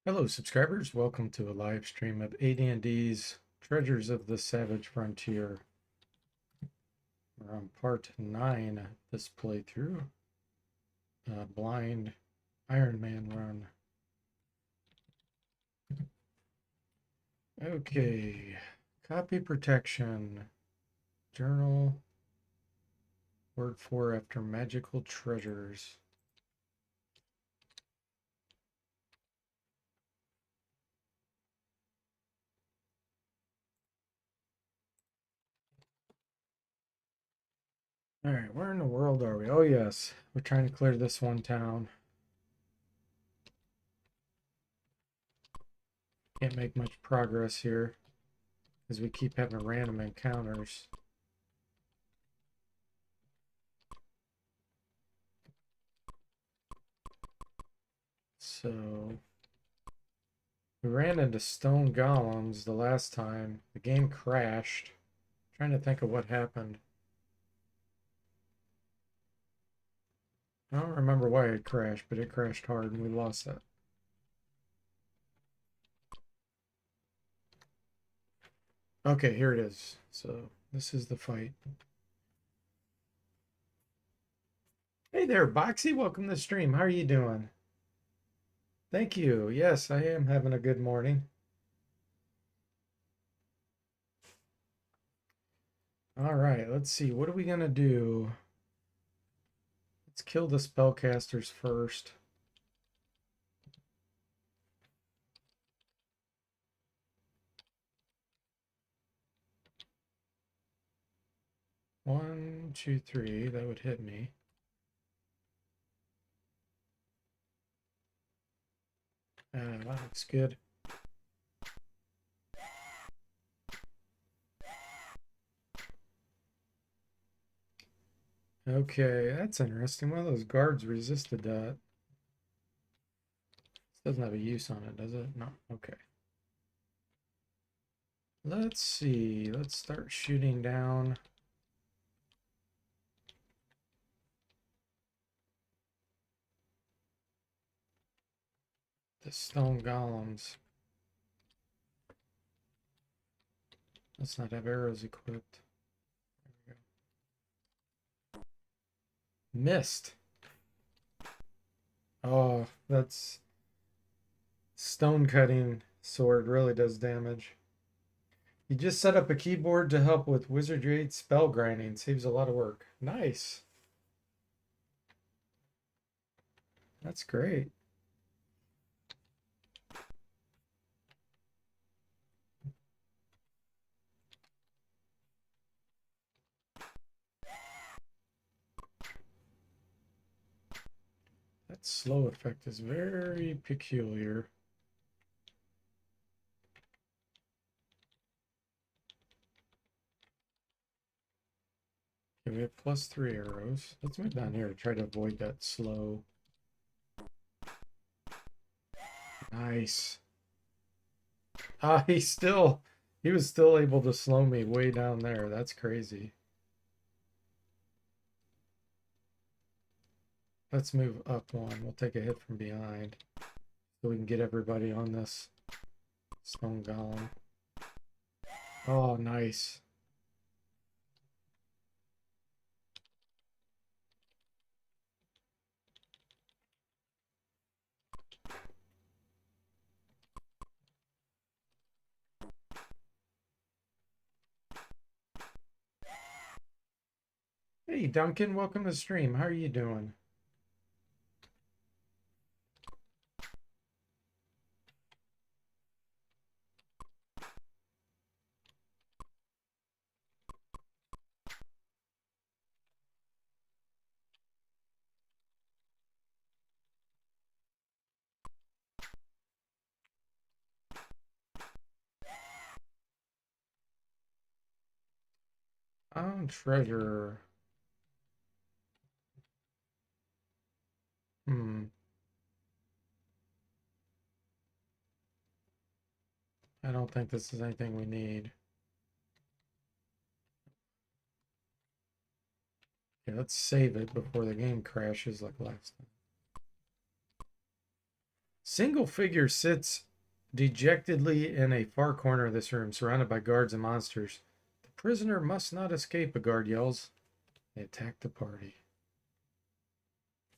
Hello subscribers, welcome to a live stream of AD&D's Treasures of the Savage Frontier. We're on part 9 of this playthrough, Blind Iron Man run. Okay, copy protection, journal, word 4 after magical treasures. Alright, where in the world are we? Oh yes, we're trying to clear this one town. Can't make much progress here because we keep having random encounters. So we ran into stone golems the last time. The game crashed. I'm trying to think of what happened. I don't remember why it crashed, but it crashed hard and we lost that. Okay, here it is. So this is the fight. Hey there, Boxy. Welcome to the stream. How are you doing? Thank you. Yes, I am having a good morning. All right, let's see. What are we going to do? Let's kill the spellcasters first. One, two, three. That would hit me. That looks good. Okay, that's interesting. One of those guards resisted that. This doesn't have a use on it, does it? No. Okay. Let's see. Let's start shooting down. The stone golems. Let's not have arrows equipped. There we go. Missed. Oh, that's stone cutting sword really does damage. You just set up a keyboard to help with wizardry spell grinding. Saves a lot of work. Nice. That's great. That slow effect is very peculiar. Okay, we have +3 arrows. Let's move down here to try to avoid that slow. Nice. Ah, he was still able to slow me way down there. That's crazy. Let's move up one. We'll take a hit from behind so we can get everybody on this stone golem. Oh, nice. Hey, Duncan, welcome to the stream. How are you doing? Found treasure. I don't think this is anything we need. Okay, let's save it before the game crashes like last time. Single figure sits dejectedly in a far corner of this room, surrounded by guards and monsters. The prisoner must not escape, a guard yells. They attack the party.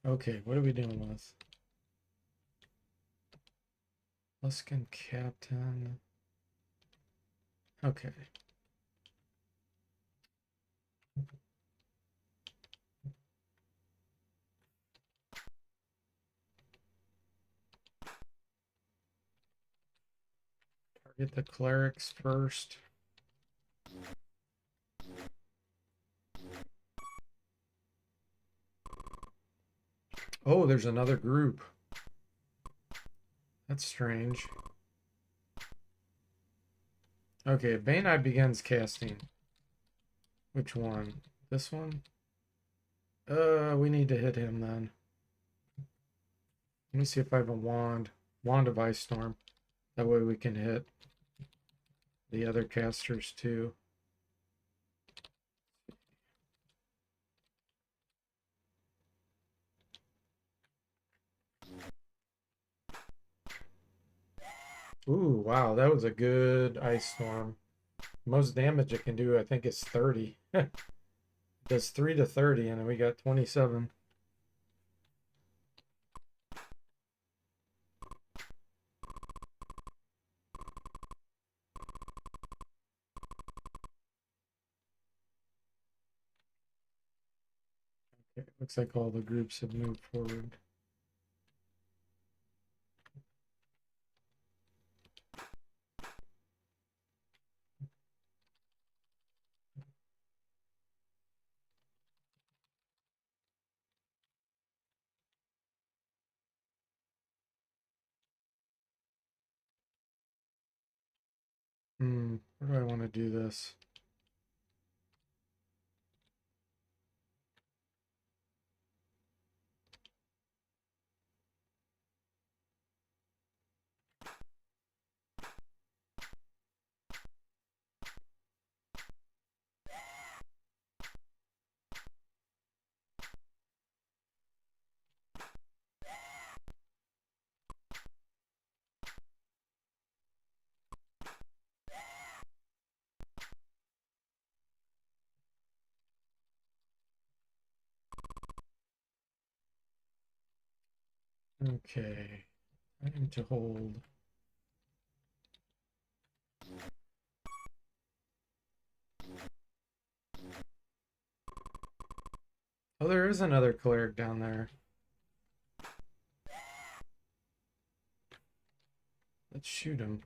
Okay, what are we dealing with? Luskin Captain. Okay. Target the clerics first. Oh, there's another group. That's strange. Okay, Bainite begins casting. Which one? This one? We need to hit him then. Let me see if I have a wand. Wand of Ice Storm. That way we can hit the other casters too. Ooh, wow, that was a good Ice Storm. Most damage it can do, I think, is 30. It does 3 to 30, and we got 27. Okay, looks like all the groups have moved forward. Where do I want to do this? Okay, I need to hold. Oh, there is another cleric down there. Let's shoot him.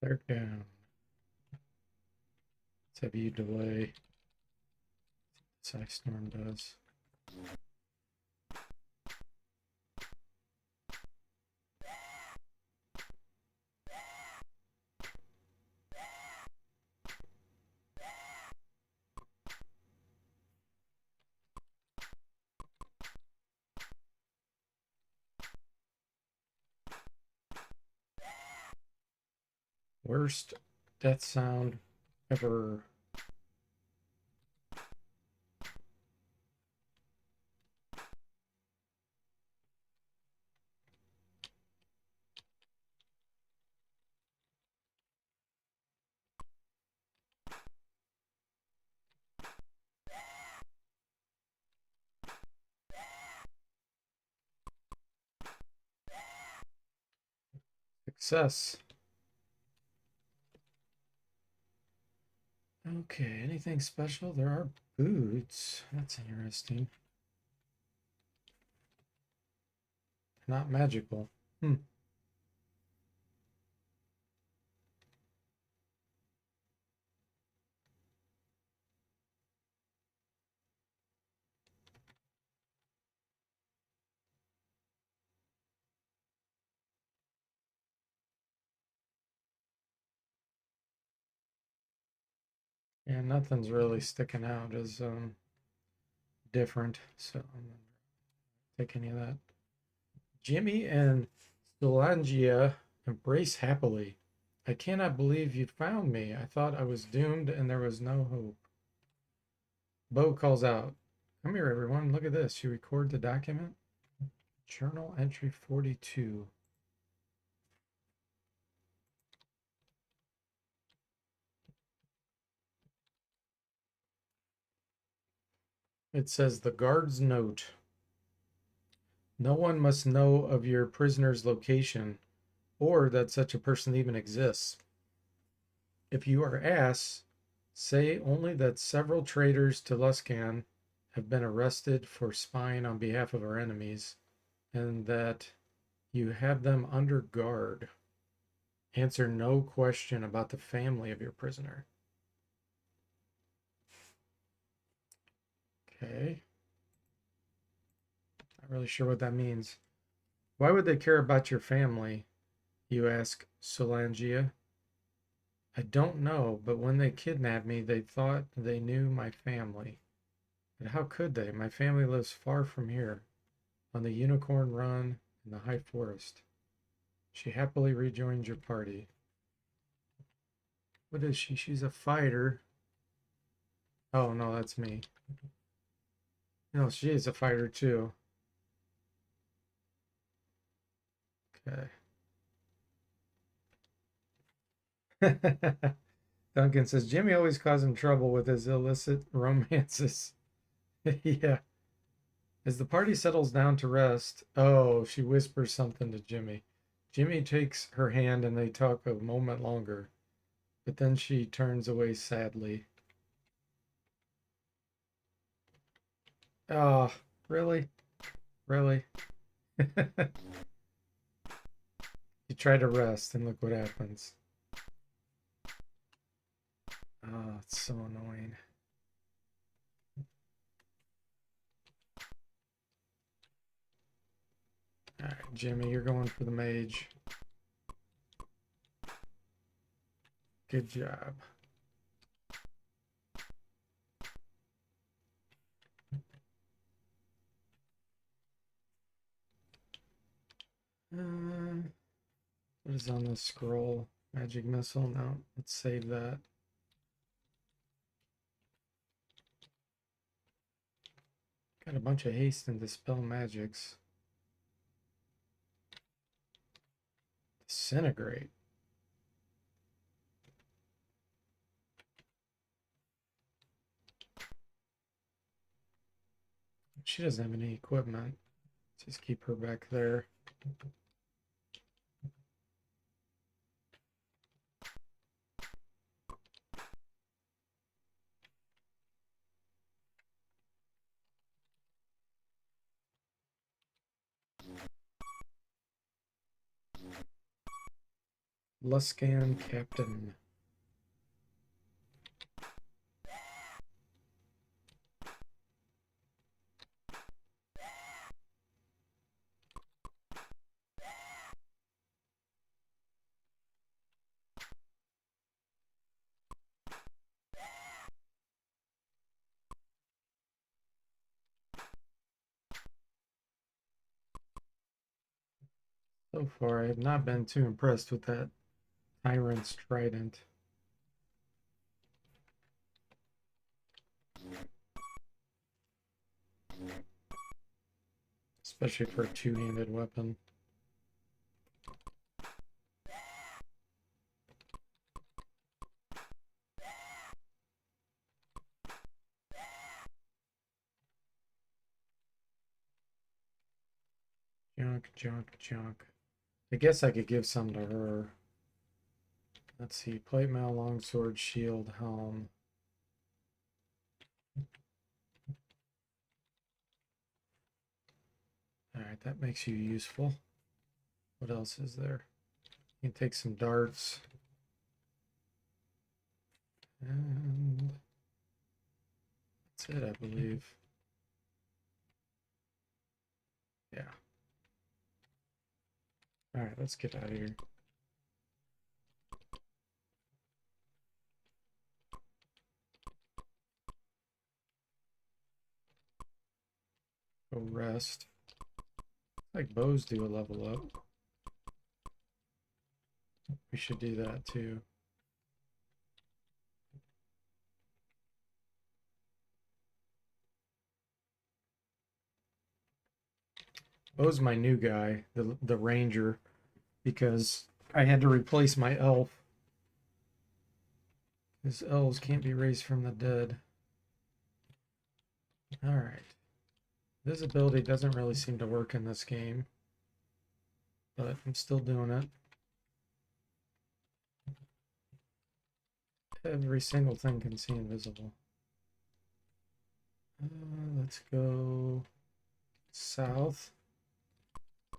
Cleric down. Let's have you delay. This Ice Storm does. Worst death sound ever. Success. Okay, anything special? There are boots. That's interesting. Not magical. Hmm. Yeah, nothing's really sticking out as different, so I'm not take any of that. Jimmy and Solangia embrace happily. I cannot believe you found me. I thought I was doomed and there was no hope. Bo calls out, come here, everyone. Look at this. You record the document? Journal entry 42. It says the guard's note. No one must know of your prisoner's location or that such a person even exists. If you are asked, say only that several traitors to Luskan have been arrested for spying on behalf of our enemies and that you have them under guard. Answer no question about the family of your prisoner. Okay. Not really sure what that means. Why would they care about your family? You ask Solangia. I don't know, but when they kidnapped me, they thought they knew my family. But how could they? My family lives far from here, on the Unicorn Run in the High Forest. She happily rejoins your party. What is she? She's a fighter. Oh, no, that's me. No, she is a fighter too. Okay. Duncan says Jimmy always causing trouble with his illicit romances. Yeah. As the party settles down to rest, oh, she whispers something to Jimmy. Jimmy takes her hand and they talk a moment longer, but then she turns away sadly. Oh, really? Really? You try to rest and look what happens. Oh, it's so annoying. All right, Jimmy, you're going for the mage. Good job. What is on this scroll? Magic missile? No, let's save that. Got a bunch of haste and dispel magics. Disintegrate. She doesn't have any equipment. Just keep her back there. Luskan Captain. So far, I have not been too impressed with that Tyrant's Trident. Especially for a two-handed weapon. Junk, junk, junk. I guess I could give some to her. Let's see. Plate mail, longsword, shield, helm. right, that makes you useful. What else is there? You can take some darts. And that's it, I believe. Yeah. All right, let's get out of here. Go rest. Like bows do a level up. We should do that too. Bo's my new guy, the ranger, because I had to replace my elf. His elves can't be raised from the dead. All right. Visibility doesn't really seem to work in this game, but I'm still doing it. Every single thing can see invisible. Let's go south.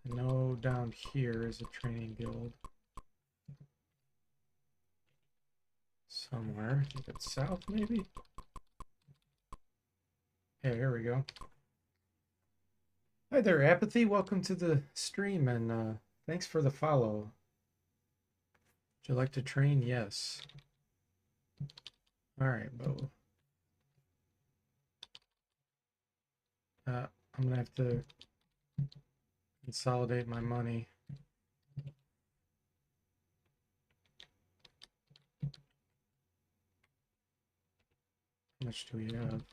I know down here is a training guild. Somewhere. I think it's south, maybe? Yeah, here we go. Hi there, Apathy. Welcome to the stream, and thanks for the follow. Would you like to train? Yes. All right, Bo. I'm gonna have to consolidate my money. How much do we have?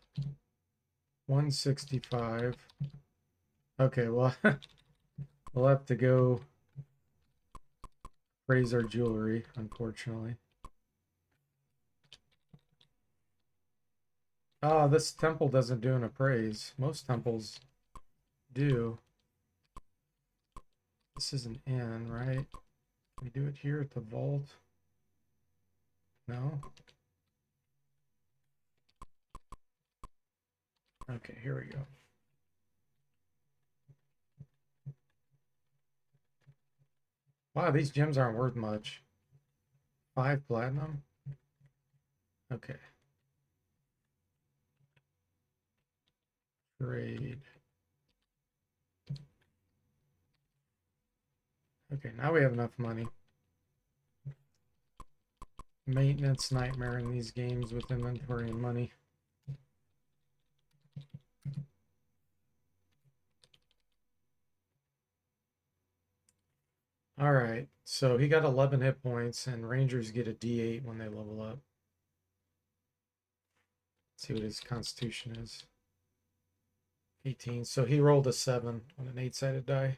165. Okay, well, we'll have to go raise our jewelry, unfortunately. Oh, this temple doesn't do an appraise. Most temples do. This is an inn, right? Can we do it here at the vault? No? Okay, here we go. Wow, these gems aren't worth much. 5 platinum? Okay. Trade. Okay, now we have enough money. Maintenance nightmare in these games with inventory and money. All right, so he got 11 hit points, and Rangers get a D8 when they level up. Let's see what his constitution is. 18. So he rolled a 7 on an 8-sided die.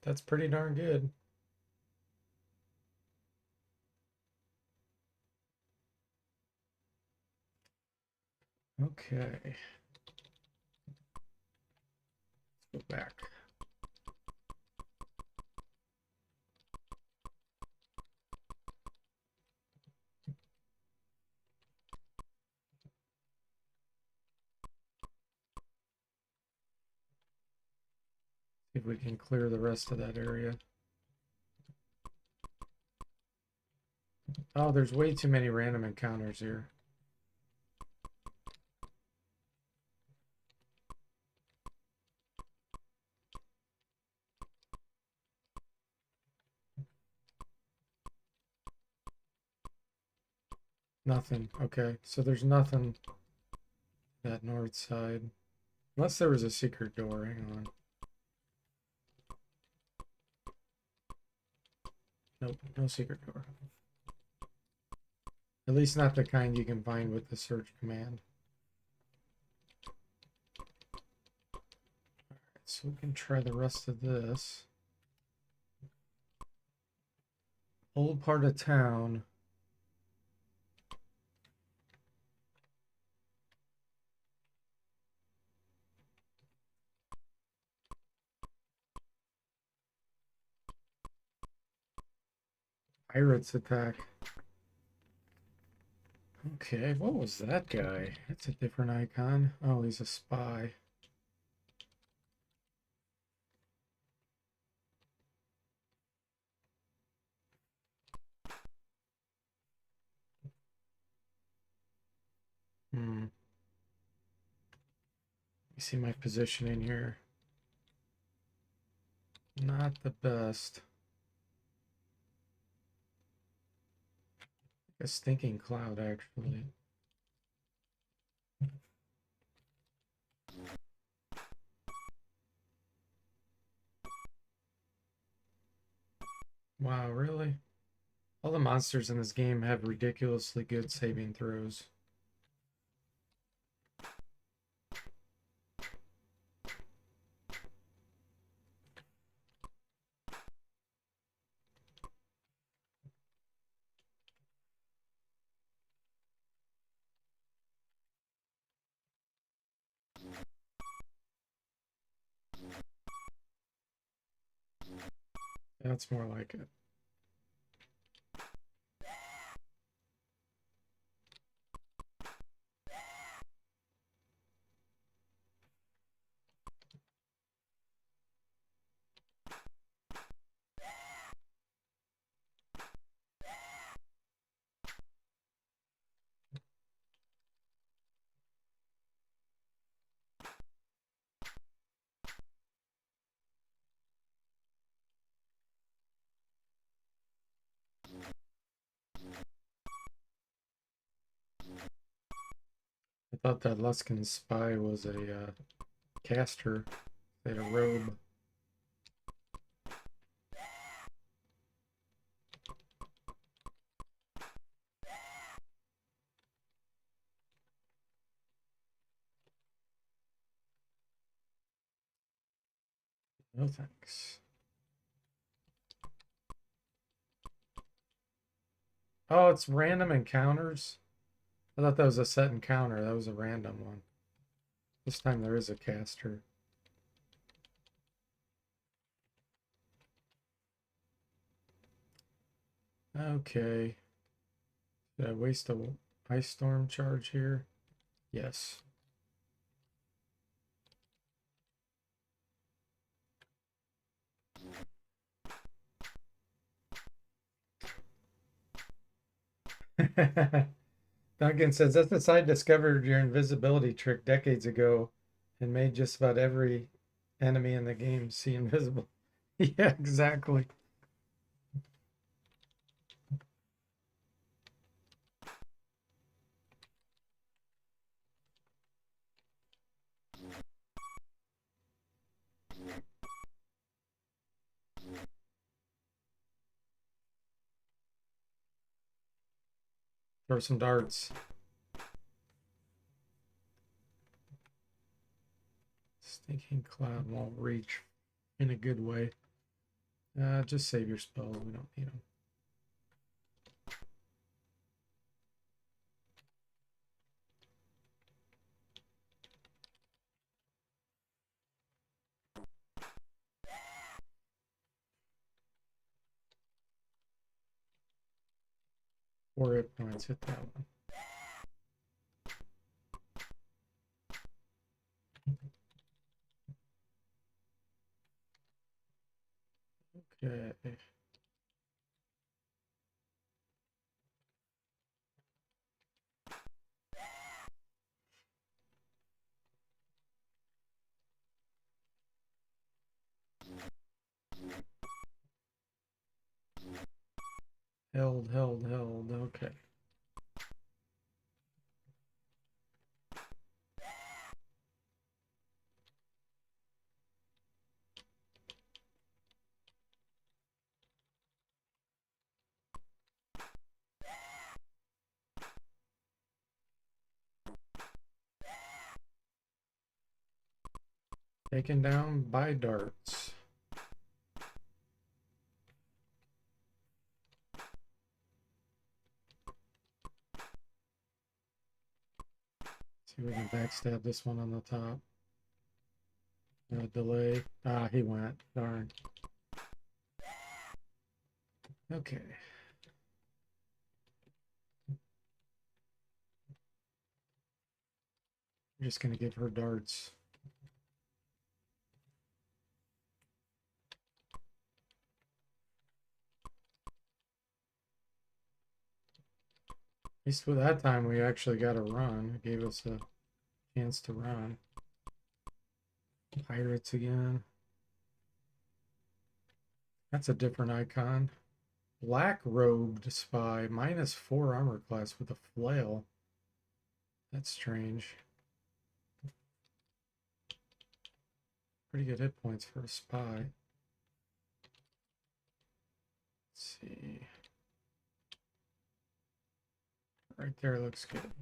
That's pretty darn good. Okay. Let's go back. See if we can clear the rest of that area. Oh, there's way too many random encounters here. Nothing. Okay, so there's nothing that north side. Unless there was a secret door. Hang on. Nope, no secret door. At least not the kind you can find with the search command. Alright, so we can try the rest of this. Old part of town. Pirates attack. Okay, what was that guy? That's a different icon. Oh, he's a spy. You see my positioning here. Not the best. A stinking cloud, actually. Wow, really? All the monsters in this game have ridiculously good saving throws. That's more like it. I thought that Luskin spy was a caster. They had a robe. No thanks. Oh, it's random encounters? I thought that was a set encounter. That was a random one. This time there is a caster. Okay. Did I waste a ice storm charge here? Yes. Duncan says, SSI discovered your invisibility trick decades ago and made just about every enemy in the game see invisible. Yeah, exactly. Throw some darts. Stinking cloud won't reach in a good way. Just save your spells. We don't need them. Four hit points. Hit that one. Okay. Held. Okay. Taken down by darts. See if we can backstab this one on the top. Delay. Ah, he went. Darn. Okay. I'm just gonna give her darts. least with that time, we actually got a run. It gave us a chance to run. Pirates again. That's a different icon. Black robed spy, -4 armor class with a flail. That's strange. Pretty good hit points for a spy. Let's see. Right there looks good.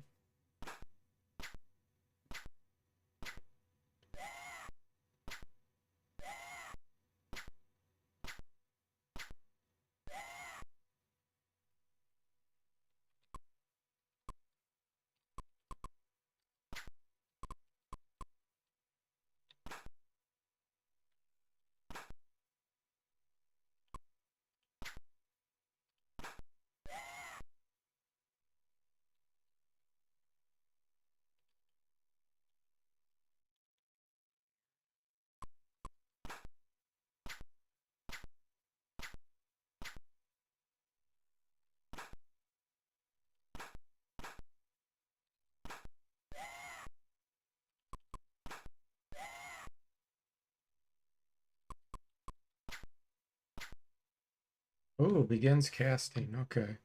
Oh, begins casting. Okay.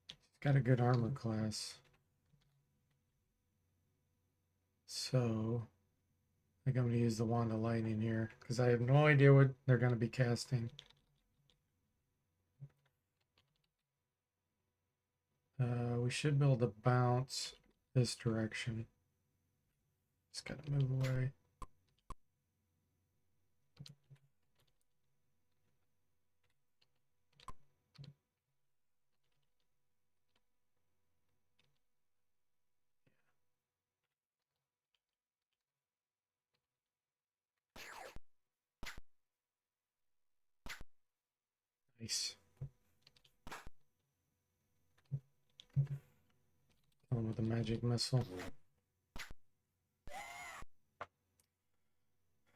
She's got a good armor class. So, I think I'm going to use the Wand of Lightning here because I have no idea what they're going to be casting. We should be able to bounce this direction. Just got to move away. Nice. Kill him with a magic missile.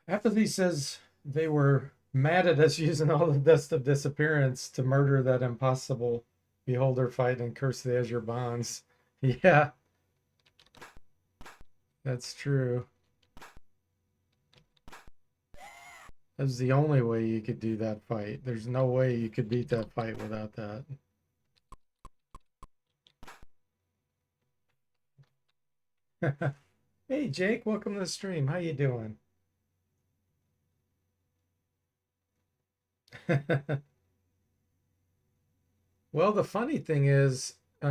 Apathy says they were mad at us using all the dust of disappearance to murder that impossible beholder fight and curse the Azure Bonds. Yeah, that's true. That's the only way you could do that fight. There's no way you could beat that fight without that. Hey Jake, welcome to the stream. How you doing? Well, the funny thing is, you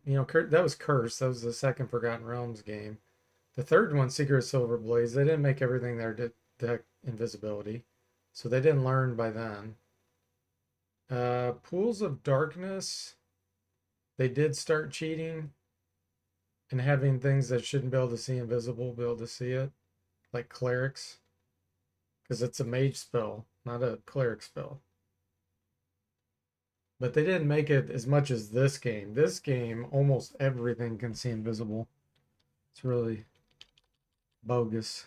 know, that was Curse. That was the second Forgotten Realms game. The third one, Secret of Silver Blaze, they didn't make everything there detect invisibility, so they didn't learn by then. Pools of Darkness, they did start cheating and having things that shouldn't be able to see invisible be able to see it, like clerics, because it's a mage spell, not a cleric spell. But they didn't make it as much as this game. This game, almost everything can see invisible. It's really bogus.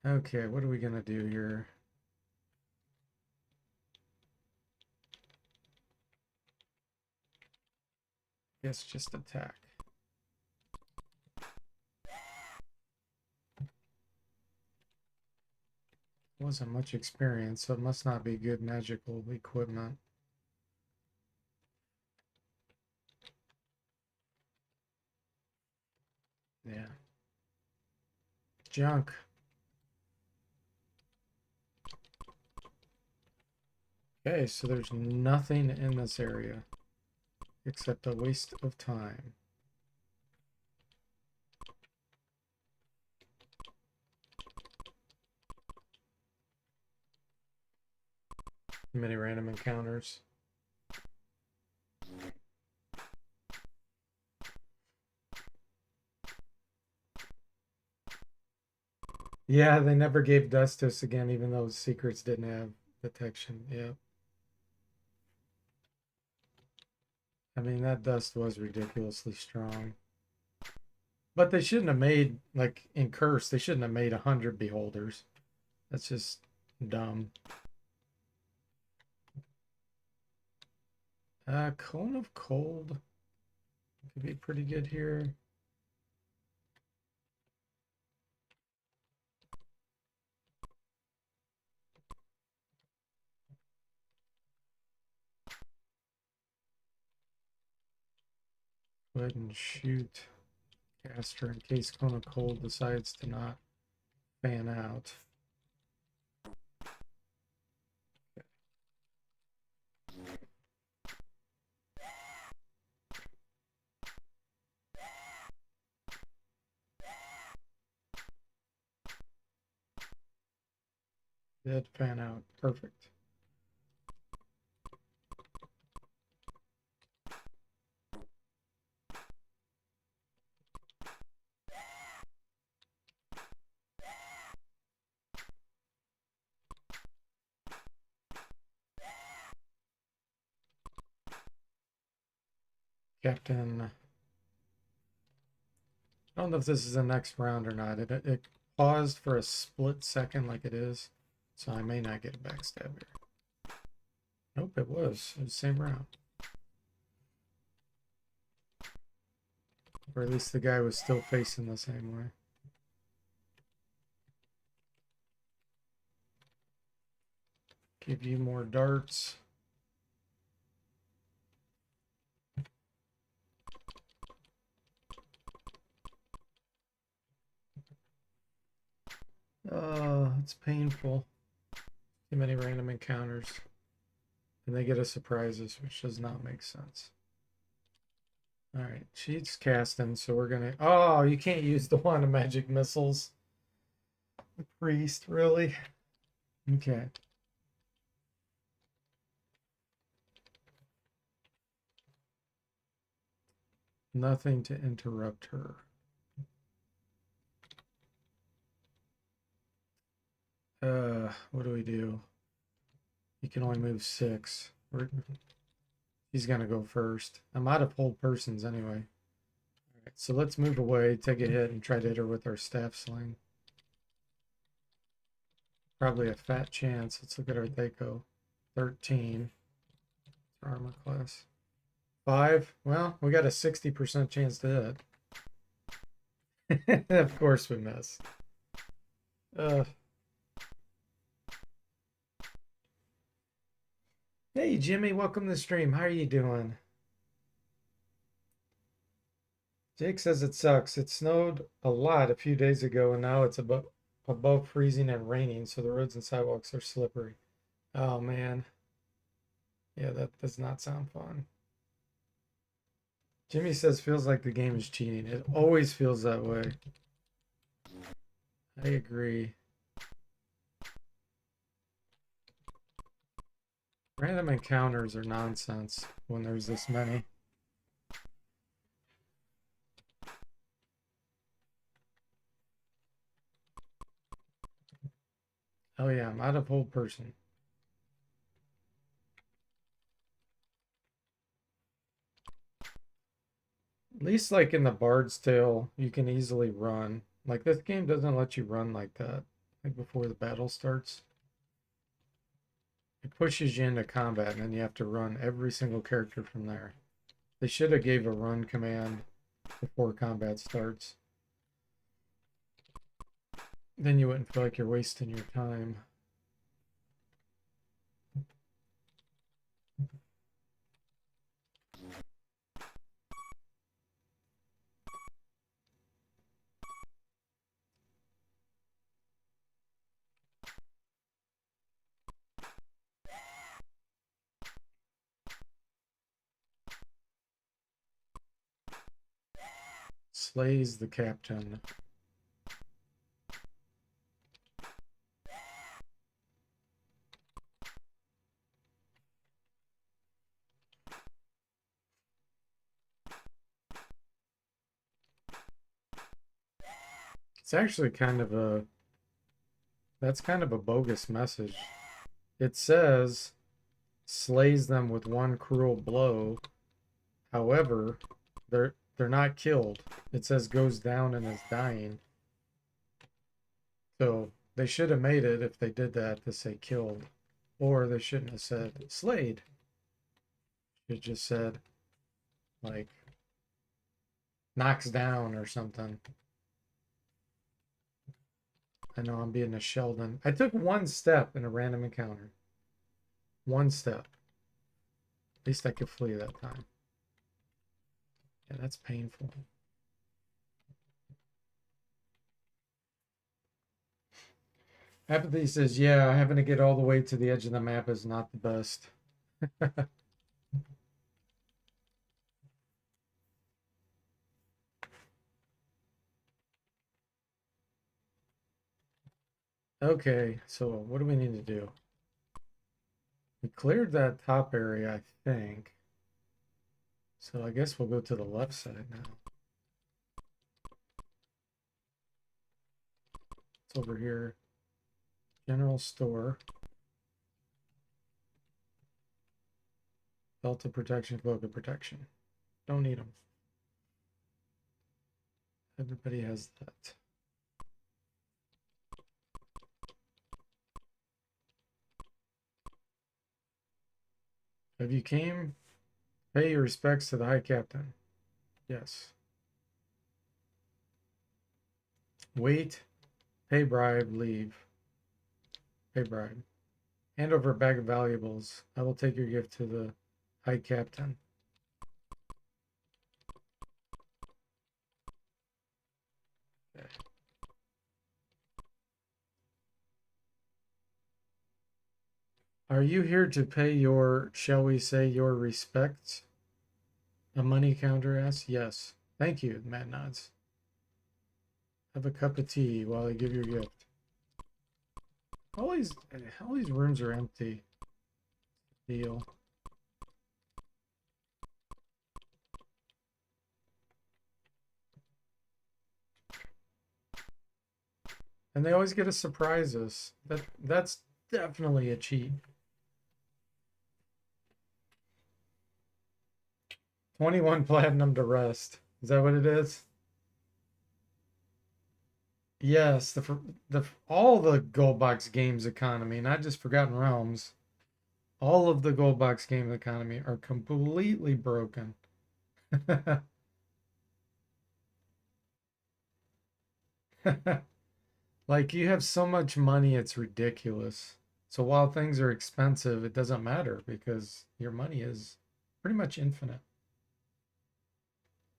Okay, what are we gonna do here? Guess just attack. Wasn't much experience, so it must not be good magical equipment. Yeah. Junk. Okay, so there's nothing in this area except a waste of time. Many random encounters. Yeah, they never gave dust to us again, even though secrets didn't have detection. Yeah. I mean, that dust was ridiculously strong. But they shouldn't have made, like in Curse, they shouldn't have made 100 beholders. That's just dumb. Cone of Cold could be pretty good here. Go ahead and shoot Caster in case Cone of Cold decides to not fan out. Dead fan out. Perfect. Captain. I don't know if this is the next round or not. It paused for a split second like it is. So I may not get a backstab here. Nope, it was. It was the same round. Or at least the guy was still facing the same way. Give you more darts. It's painful. Too many random encounters. And they get us surprises, which does not make sense. Alright, she's casting, so we're gonna... Oh, you can't use the wand of magic missiles. The priest, really? Okay. Nothing to interrupt her. What do we do? You can only move 6. He's gonna go first. I'm out of hold persons anyway. Alright, so let's move away, take a hit, and try to hit her with our staff sling. Probably a fat chance. Let's look at our Thaco. 13. Armor class. 5. Well, we got a 60% chance to hit. Of course we miss. Hey Jimmy, welcome to the stream. How are you doing? Jake says it sucks. It snowed a lot a few days ago and now it's above freezing and raining, so the roads and sidewalks are slippery. Oh man. Yeah, that does not sound fun. Jimmy says feels like the game is cheating. It always feels that way. I agree. Random encounters are nonsense when there's this many. Oh yeah, I'm out of hold person. At least like in the Bard's Tale, you can easily run. Like this game doesn't let you run like that. Like before the battle starts. It pushes you into combat and then you have to run every single character from there. They should have gave a run command before combat starts. Then you wouldn't feel like you're wasting your time. Slays the captain. It's actually kind of a... That's kind of a bogus message. It says slays them with one cruel blow. However, they're not killed. It says goes down and is dying. So they should have made it if they did that to say killed. Or they shouldn't have said slayed. It just said, like, knocks down or something. I know I'm being a Sheldon. I took one step in a random encounter. One step. At least I could flee that time. Yeah, that's painful. Apathy says, yeah, having to get all the way to the edge of the map is not the best. Okay, so what do we need to do? We cleared that top area, I think. So I guess we'll go to the left side now. It's over here. General store. Belt of protection, cloak of protection. Don't need them. Everybody has that. Have you came? Pay your respects to the High Captain. Yes. Wait. Pay bribe. Leave. Pay bribe. Hand over a bag of valuables. I will take your gift to the High Captain. Okay. Are you here to pay your, shall we say, your respects? A money counter asks. Yes. Thank you, Matt nods. Have a cup of tea while I give your gift. All these rooms are empty. Deal. And they always get to surprise us. That's definitely a cheat. 21 platinum to rest. Is that what it is? Yes, the all the gold box games economy, not just Forgotten Realms. All of the gold box game economy are completely broken. Like you have so much money, it's ridiculous. So while things are expensive, it doesn't matter because your money is pretty much infinite.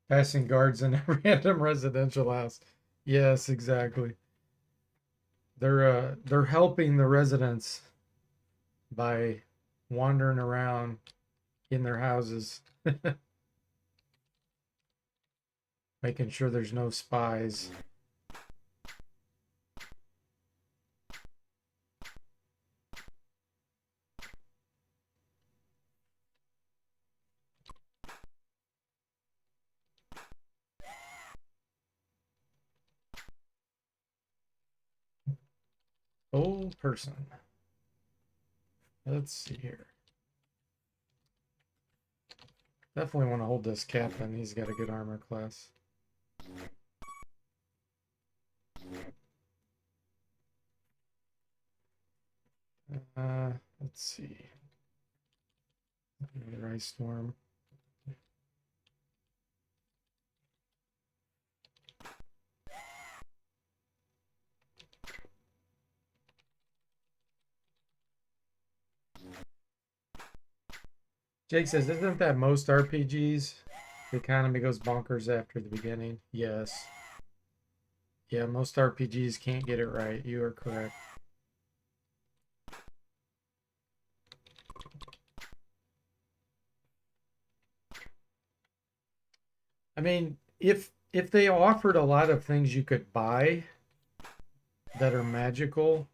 Passing guards in a random residential house. Yes, exactly. They're helping the residents by wandering around in their houses, making sure there's no spies. Old person. Let's see here. Definitely want to hold this captain. He's got a good armor class. Let's see. Another ice storm. Jake says, isn't that most RPGs? The economy goes bonkers after the beginning. Yes. Yeah, most RPGs can't get it right. You are correct. I mean, if they offered a lot of things you could buy that are magical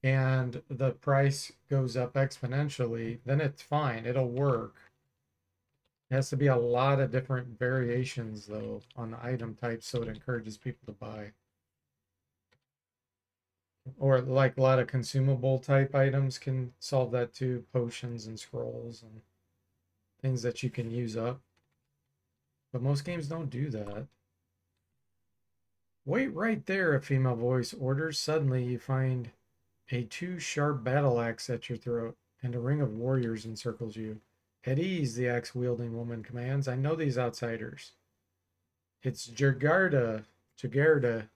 and the price goes up exponentially, then it's fine. It'll work. It has to be a lot of different variations though on the item type so it encourages people to buy. Or like a lot of consumable type items can solve that too, potions and scrolls and things that you can use up. But most games don't do that. Wait right there, a female voice orders. Suddenly you find a two-sharp battle axe at your throat, and a ring of warriors encircles you. At ease, the axe-wielding woman commands. I know these outsiders. It's Jagarda. Jagarda.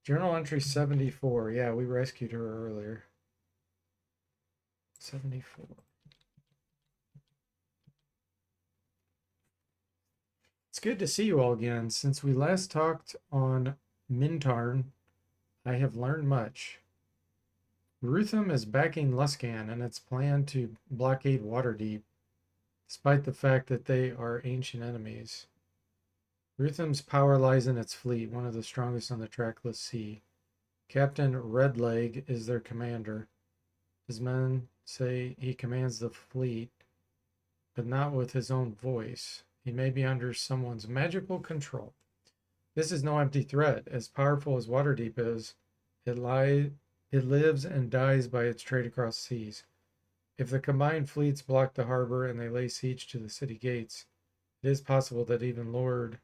Journal entry 74. Yeah, we rescued her earlier. 74. It's good to see you all again. Since we last talked on Mintarn, I have learned much. Rutham is backing Luskan in its plan to blockade Waterdeep, despite the fact that they are ancient enemies. Rutham's power lies in its fleet, one of the strongest on the trackless sea. Captain Redleg is their commander. His men say he commands the fleet, but not with his own voice. He may be under someone's magical control. This is no empty threat. As powerful as Waterdeep is, it lives and dies by its trade across seas. If the combined fleets block the harbor and they lay siege to the city gates, it is possible that even Lord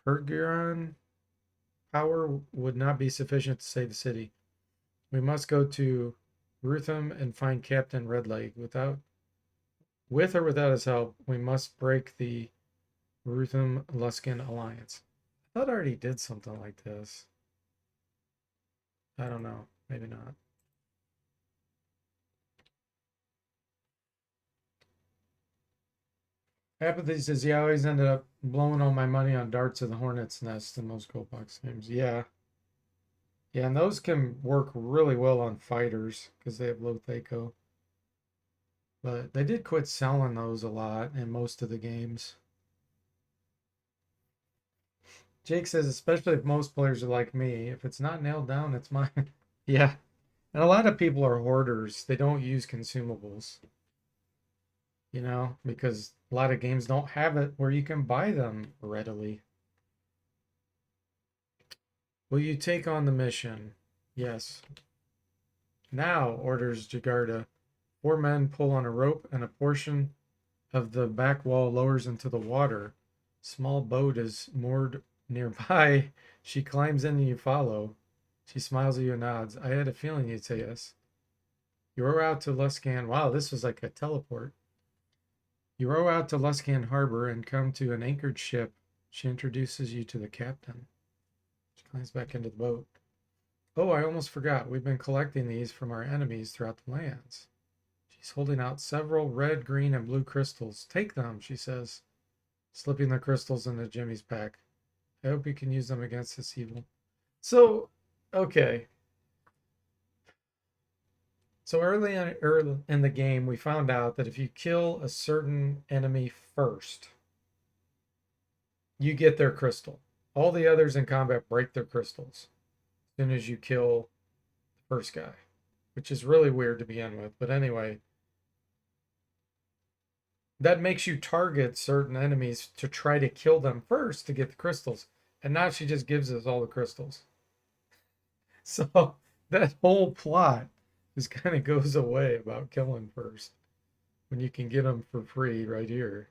Pergeron power would not be sufficient to save the city. We must go to Rutham and find Captain Redleg. With or without his help, we must break the Rutham Luskan alliance. I thought I already did something like this. I don't know. Maybe not. Apathy says, yeah, I always ended up blowing all my money on Darts of the Hornet's Nest in most gold box games. Yeah. Yeah, and those can work really well on fighters because they have low Thaco. But they did quit selling those a lot in most of the games. Jake says, especially if most players are like me, if it's not nailed down, it's mine. Yeah. And a lot of people are hoarders. They don't use consumables, because a lot of games don't have it where you can buy them readily. Will you take on the mission? Yes. Now, orders Jagarda. 4 men pull on a rope and a portion of the back wall lowers into the water. Small boat is moored nearby. She climbs in and you follow. She smiles at you and nods. I had a feeling you'd say yes. You row out to Luskan. Wow, this was like a teleport. You row out to Luskan Harbor and come to an anchored ship. She introduces you to the captain. She climbs back into the boat. Oh, I almost forgot. We've been collecting these from our enemies throughout the lands. She's holding out several red, green, and blue crystals. Take them, she says, slipping the crystals into Jimmy's pack. I hope you can use them against this evil. So, okay. So early in the game, we found out that if you kill a certain enemy first, you get their crystal. All the others in combat break their crystals as soon as you kill the first guy, which is really weird to begin with. But anyway, that makes you target certain enemies to try to kill them first to get the crystals. And now she just gives us all the crystals. So that whole plot just kind of goes away about killing first when you can get them for free right here.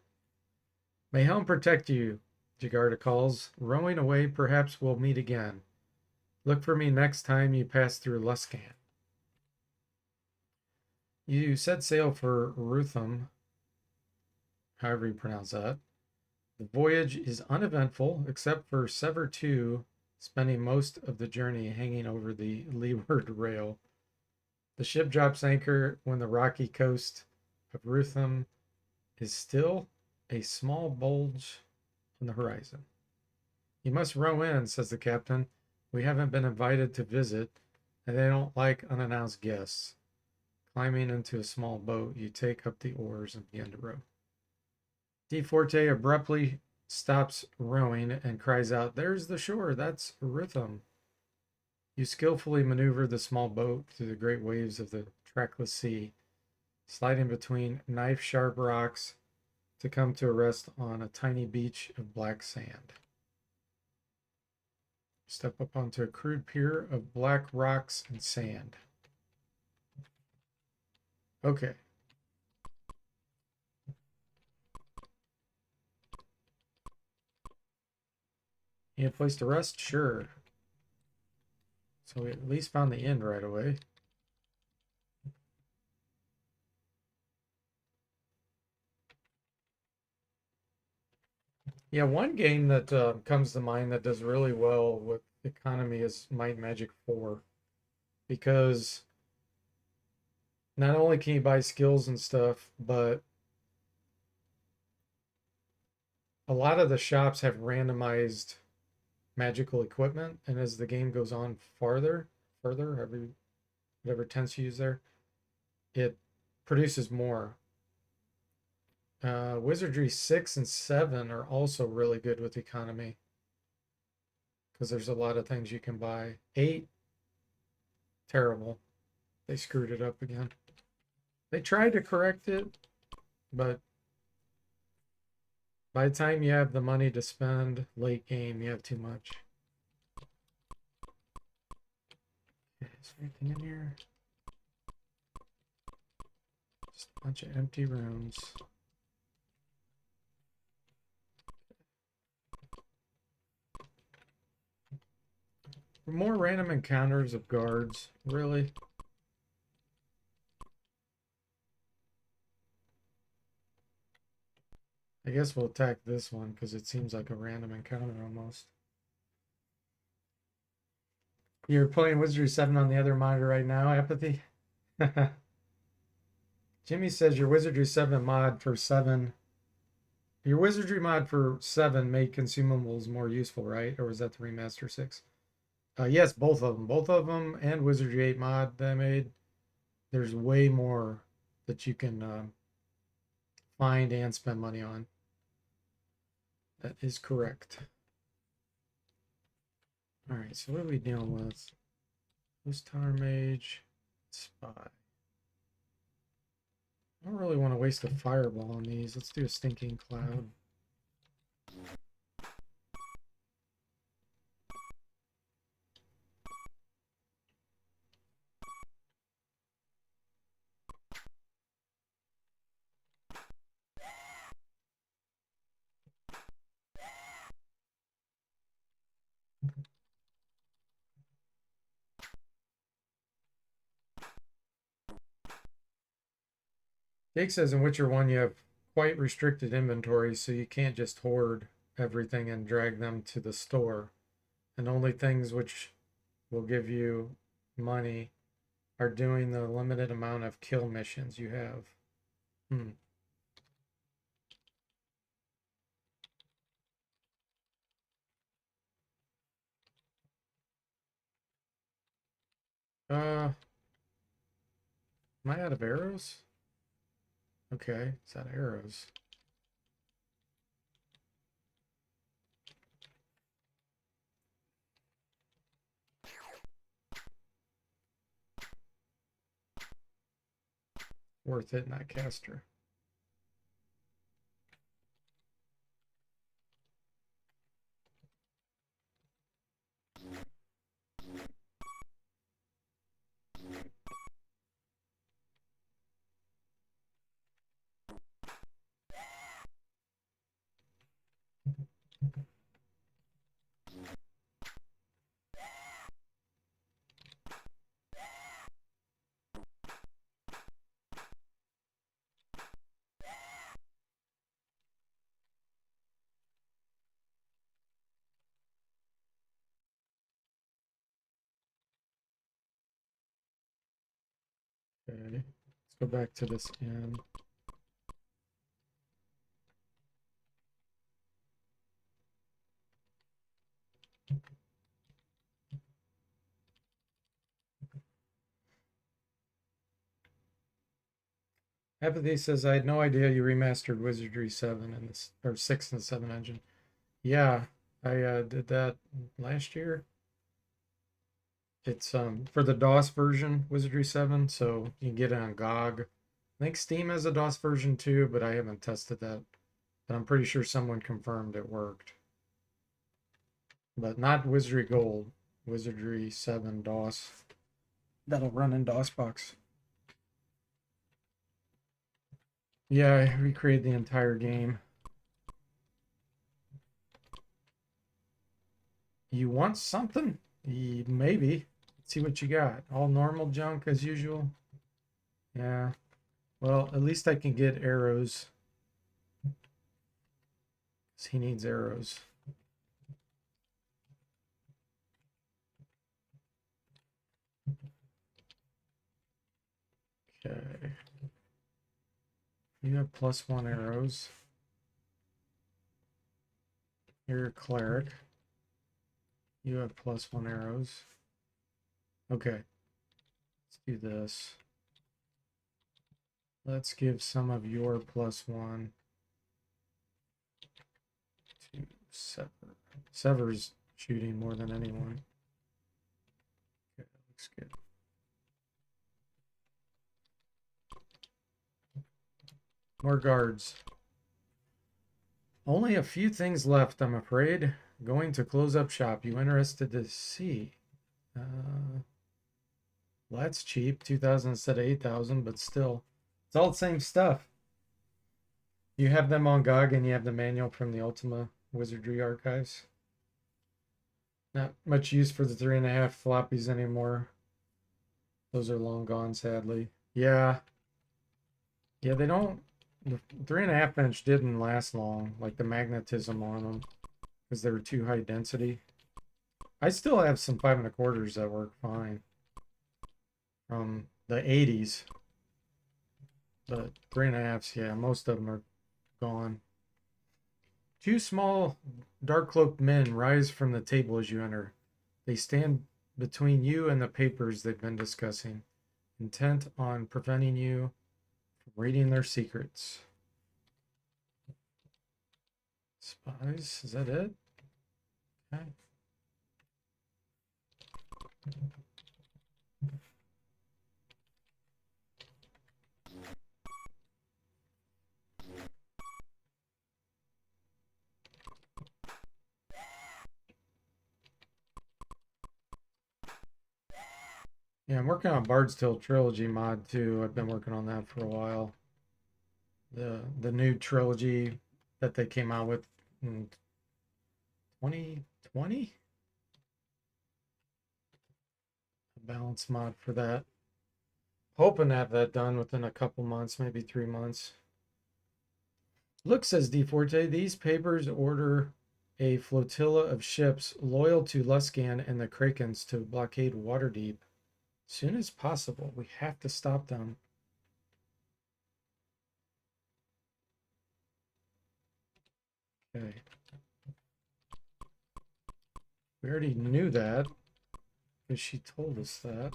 May Helm protect you, Jagarda calls. Rowing away, perhaps we'll meet again. Look for me next time you pass through Luskan. You set sail for Rutham, however you pronounce that. The voyage is uneventful, except for Sever 2 spending most of the journey hanging over the leeward rail. The ship drops anchor when the rocky coast of Rutham is still a small bulge on the horizon. You must row in, says the captain. We haven't been invited to visit, and they don't like unannounced guests. Climbing into a small boat, you take up the oars and begin to row. D. Forte abruptly stops rowing and cries out, "There's the shore, that's Rutham." You skillfully maneuver the small boat through the great waves of the trackless sea, sliding between knife-sharp rocks to come to a rest on a tiny beach of black sand. Step up onto a crude pier of black rocks and sand. Okay. You have a place to rest? Sure. So we at least found the inn right away. Yeah, one game that comes to mind that does really well with economy is Might and Magic 4 because not only can you buy skills and stuff, but a lot of the shops have randomized magical equipment, and as the game goes on further, whatever tense you use there, it produces more. Wizardry 6 and 7 are also really good with economy because there's a lot of things you can buy. 8, terrible. They screwed it up again. They tried to correct it, but by the time you have the money to spend late game, you have too much. Is there anything in here? Just a bunch of empty rooms. More random encounters of guards, really. I guess we'll attack this one because it seems like a random encounter almost. You're playing Wizardry 7 on the other monitor right now, Apathy? Jimmy says your Wizardry 7 mod for 7. Your Wizardry mod for 7 made consumables more useful, right? Or was that the remaster 6? Yes, both of them. Both of them and Wizardry 8 mod that I made. There's way more that you can find and spend money on. That is correct. All right, so what are we dealing with? This Tower Mage, Spy. I don't really want to waste a fireball on these. Let's do a Stinking Cloud. Jake says in Witcher 1 you have quite restricted inventory, so you can't just hoard everything and drag them to the store. And only things which will give you money are doing the limited amount of kill missions you have. Hmm. Am I out of arrows? Okay, it's out of arrows. Worth it, not caster. Okay, let's go back to this inn. Apathy says, I had no idea you remastered Wizardry 7 and this, or 6 and 7 engine. Yeah, I did that last year. It's for the DOS version, Wizardry 7, so you can get it on GOG. I think Steam has a DOS version too, but I haven't tested that. But I'm pretty sure someone confirmed it worked. But not Wizardry Gold, Wizardry 7 DOS. That'll run in DOSBox. Yeah, I recreated the entire game. You want something? Maybe. Let's see what you got. All normal junk as usual. Yeah. Well, at least I can get arrows. He needs arrows. Okay. You have +1 arrows. You're a cleric. You have +1 arrows. Okay. Let's do this. Let's give some of your +1 to Sever. Sever's shooting more than anyone. Okay, looks good. More guards. Only a few things left, I'm afraid. Going to close up shop. You interested to see? Well, that's cheap. 2,000 instead of 8,000, but still. It's all the same stuff. You have them on GOG and you have the manual from the Ultima Wizardry Archives. Not much use for the 3.5 floppies anymore. Those are long gone, sadly. Yeah. Yeah, they don't. The 3.5 inch didn't last long, like the magnetism on them, because they were too high density. I still have some 5.25s that work fine from the 80s, but 3.5s, yeah, most of them are gone. 2 small dark cloaked men rise from the table as you enter. They stand between you and the papers they've been discussing, intent on preventing you from reading their secrets. Spies, is that it? Okay. Yeah, I'm working on Bard's Tale Trilogy mod too. I've been working on that for a while. The new trilogy that they came out with in 2020? A balance mod for that. Hoping to have that done within a couple months, maybe 3 months. Look, says DeForte, these papers order a flotilla of ships loyal to Luskan and the Krakens to blockade Waterdeep. Soon as possible. We have to stop them. Okay. We already knew that because she told us that.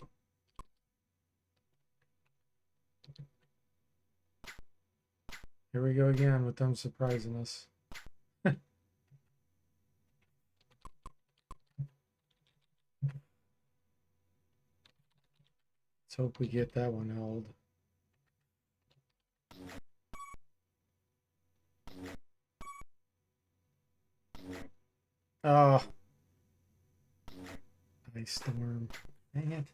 Here we go again with them surprising us. Let's hope we get that one held. Oh. Ice storm. Dang it.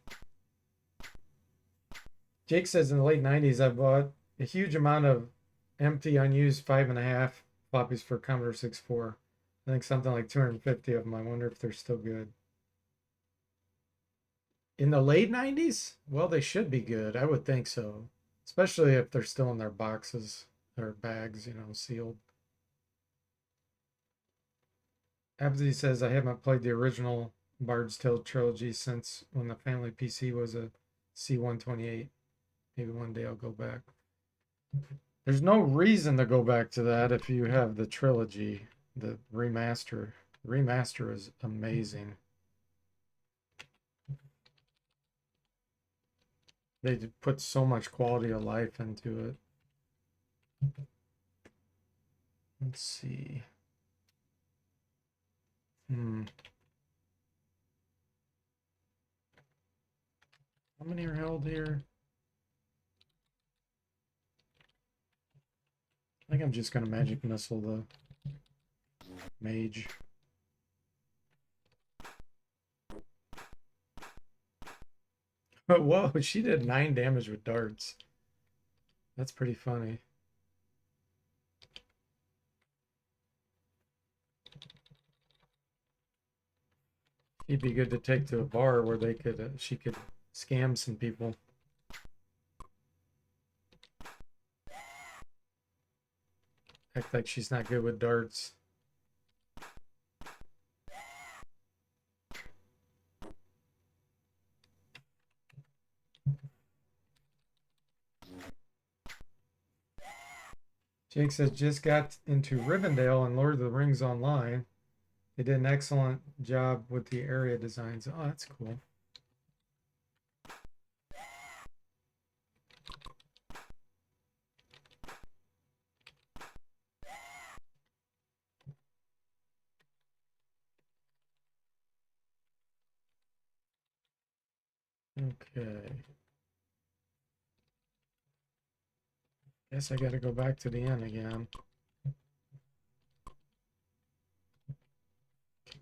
Jake says in the late 90s, I bought a huge amount of empty, unused 5.5 floppies for Commodore 64. I think something like 250 of them. I wonder if they're still good. In the late 90s? Well, they should be good. I would think so. Especially if they're still in their boxes or bags, you know, sealed. Abzi says, I haven't played the original Bard's Tale trilogy since when the family PC was a C128. Maybe one day I'll go back. There's no reason to go back to that if you have the trilogy, the remaster. The remaster is amazing. They put so much quality of life into it. Let's see. How many are held here? I think I'm just going to magic missile the mage. Whoa, she did 9 damage with darts. That's pretty funny. She'd be good to take to a bar where they could, she could scam some people. Act like she's not good with darts. Jake says, just got into Rivendell and Lord of the Rings Online. They did an excellent job with the area designs. Oh, that's cool. Okay. Guess I gotta go back to the inn again.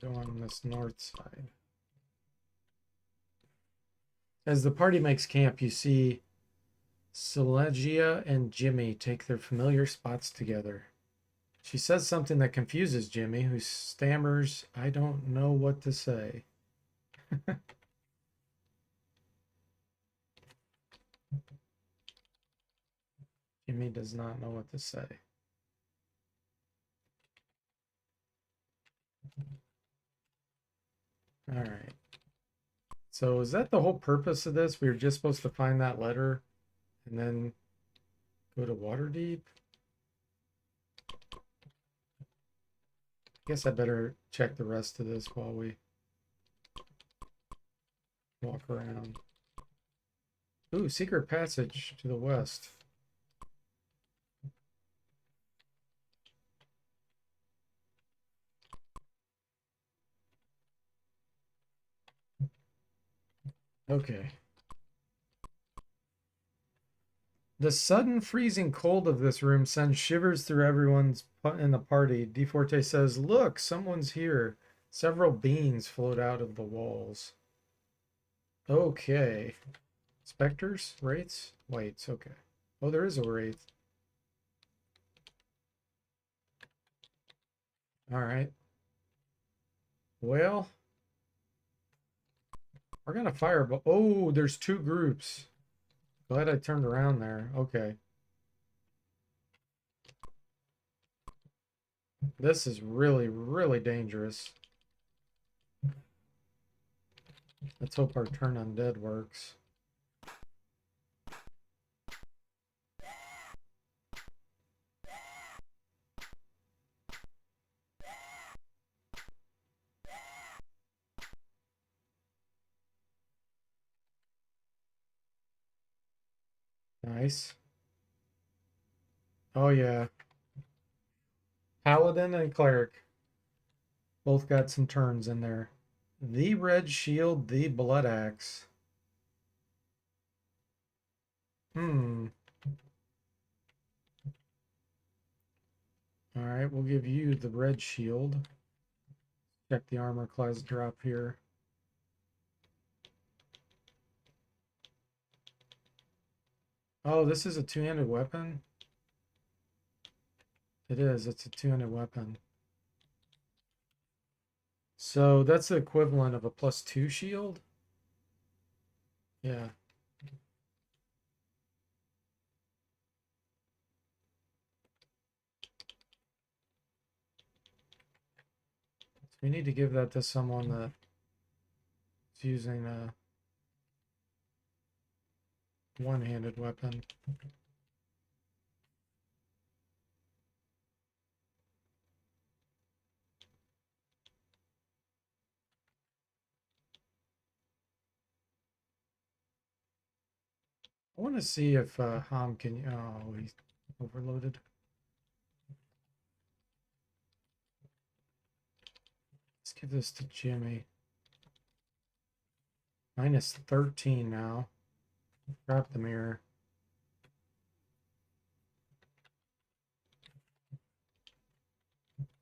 Go on this north side. As the party makes camp, you see Selegia and Jimmy take their familiar spots together. She says something that confuses Jimmy, who stammers, I don't know what to say. Jimmy does not know what to say. All right. So is that the whole purpose of this? We were just supposed to find that letter and then go to Waterdeep? I guess I better check the rest of this while we walk around. Ooh, secret passage to the west. Okay. The sudden freezing cold of this room sends shivers through everyone's in the party. DeForte says, look, someone's here. Several beings float out of the walls. Okay. Specters? Wraiths? Wait, okay. Oh, there is a wraith. Alright. Well, we're gonna fire, but oh, there's two groups. Glad I turned around there. Okay. This is really, really dangerous. Let's hope our turn undead works. Nice. Oh yeah. Paladin and cleric both got some turns in there. The red shield, the blood axe. Hmm. All right, we'll give you the red shield. Check the armor class drop here. Oh, this is a two-handed weapon? It is. It's a two-handed weapon. So that's the equivalent of a +2 shield? Yeah. So we need to give that to someone that's using a one-handed weapon. I want to see if Ham can. Oh, he's overloaded. Let's give this to Jimmy. -13 now. Drop the mirror.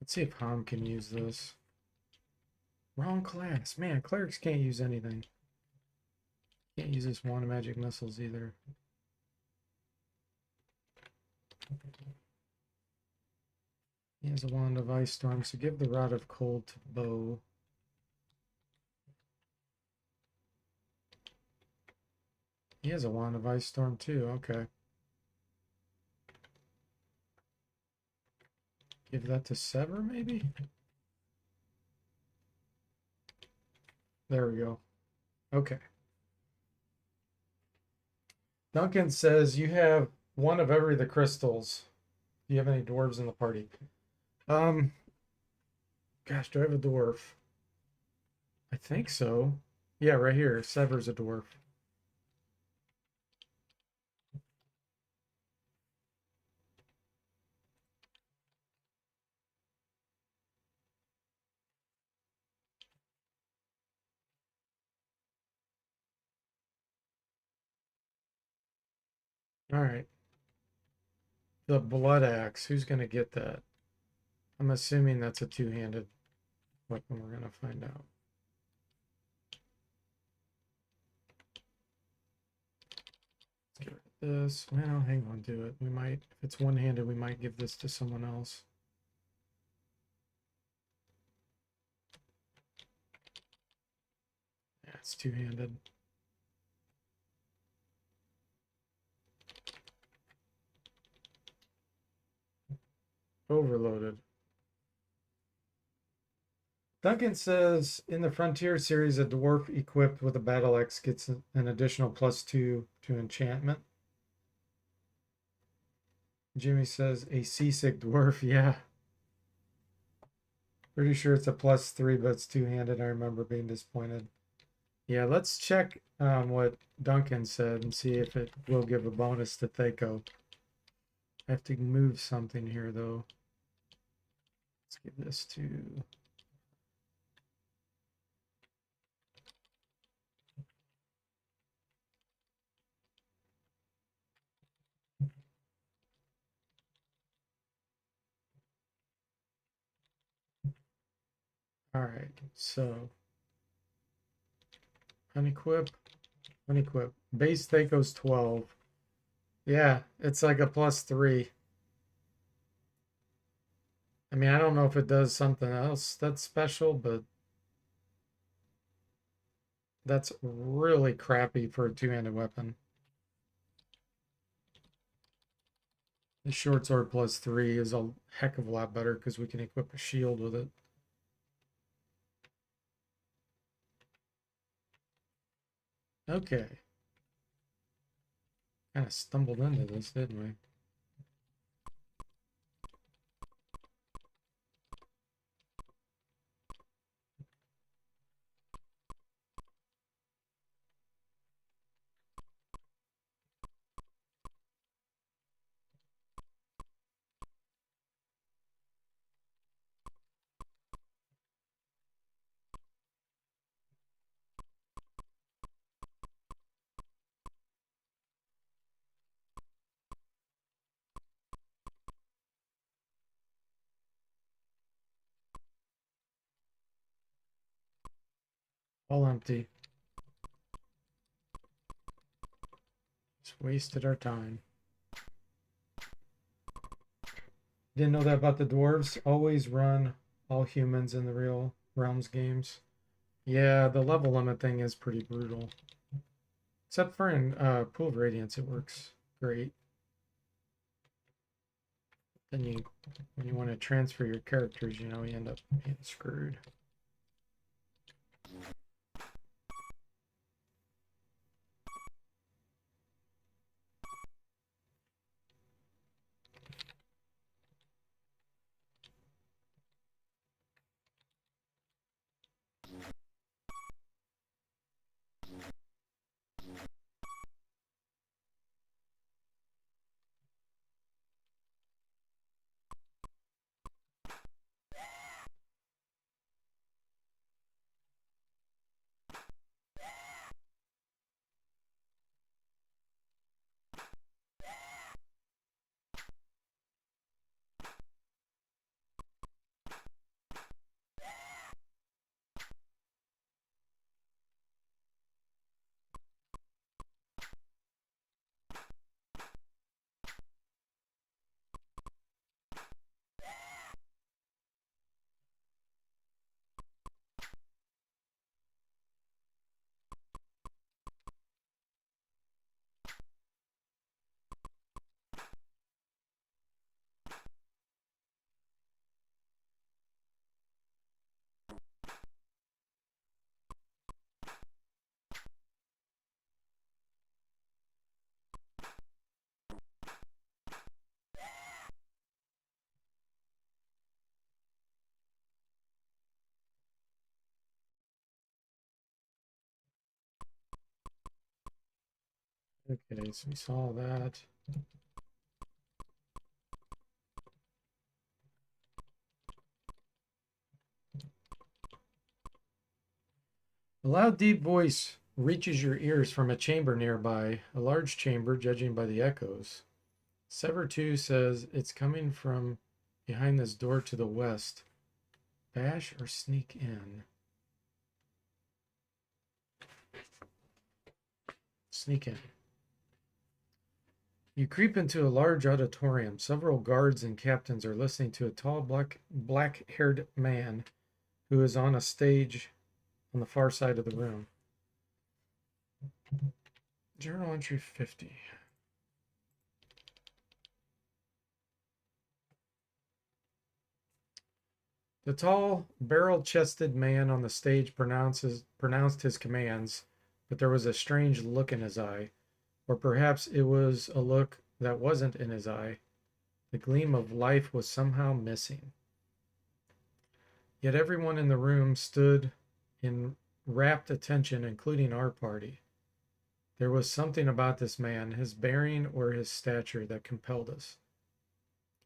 Let's see if Ham can use this. Wrong class. Man, clerics can't use anything. Can't use this wand of magic missiles either. He has a wand of ice storm, so give the rod of cold to Bo. He has a wand of ice storm too. Okay. Give that to Sever, maybe? There we go. Okay. Duncan says you have one of every of the crystals. Do you have any dwarves in the party? Um, Gosh, do I have a dwarf? I think so. Yeah, right here. Sever's a dwarf. All right. The blood axe. Who's gonna get that? I'm assuming that's a two-handed weapon. We're gonna find out. Let's get rid of this. Well, hang on to it. We might, if it's one-handed, we might give this to someone else. Yeah, it's two-handed. Overloaded. Duncan says in the Frontier series, a dwarf equipped with a battle axe gets an additional +2 to enchantment. Jimmy says a seasick dwarf. Yeah. Pretty sure it's a +3, but it's two-handed. I remember being disappointed. Yeah, let's check what Duncan said and see if it will give a bonus to Thaco. I have to move something here, though. Let's give this to... All right, so unequip, unequip. Base Thaco's 12. Yeah, it's like a +3. I mean, I don't know if it does something else that's special, but that's really crappy for a two-handed weapon. The short sword +3 is a heck of a lot better because we can equip a shield with it. Okay. Kind of stumbled into this, didn't we? All empty. Just wasted our time. Didn't know that about the dwarves. Always run all humans in the real realms games. Yeah, the level limit thing is pretty brutal. Except for in Pool of Radiance, it works great. Then you, when you want to transfer your characters, you know, you end up being screwed. Okay, so we saw that. A loud, deep voice reaches your ears from a chamber nearby, a large chamber, judging by the echoes. Sever 2 says it's coming from behind this door to the west. Bash or sneak in? Sneak in. You creep into a large auditorium. Several guards and captains are listening to a tall, black-haired man who is on a stage on the far side of the room. Journal entry 50. The tall, barrel-chested man on the stage pronounced his commands, but there was a strange look in his eye, or perhaps it was a look that wasn't in his eye. The gleam of life was somehow missing. Yet everyone in the room stood in rapt attention, including our party. There was something about this man, his bearing or his stature, that compelled us.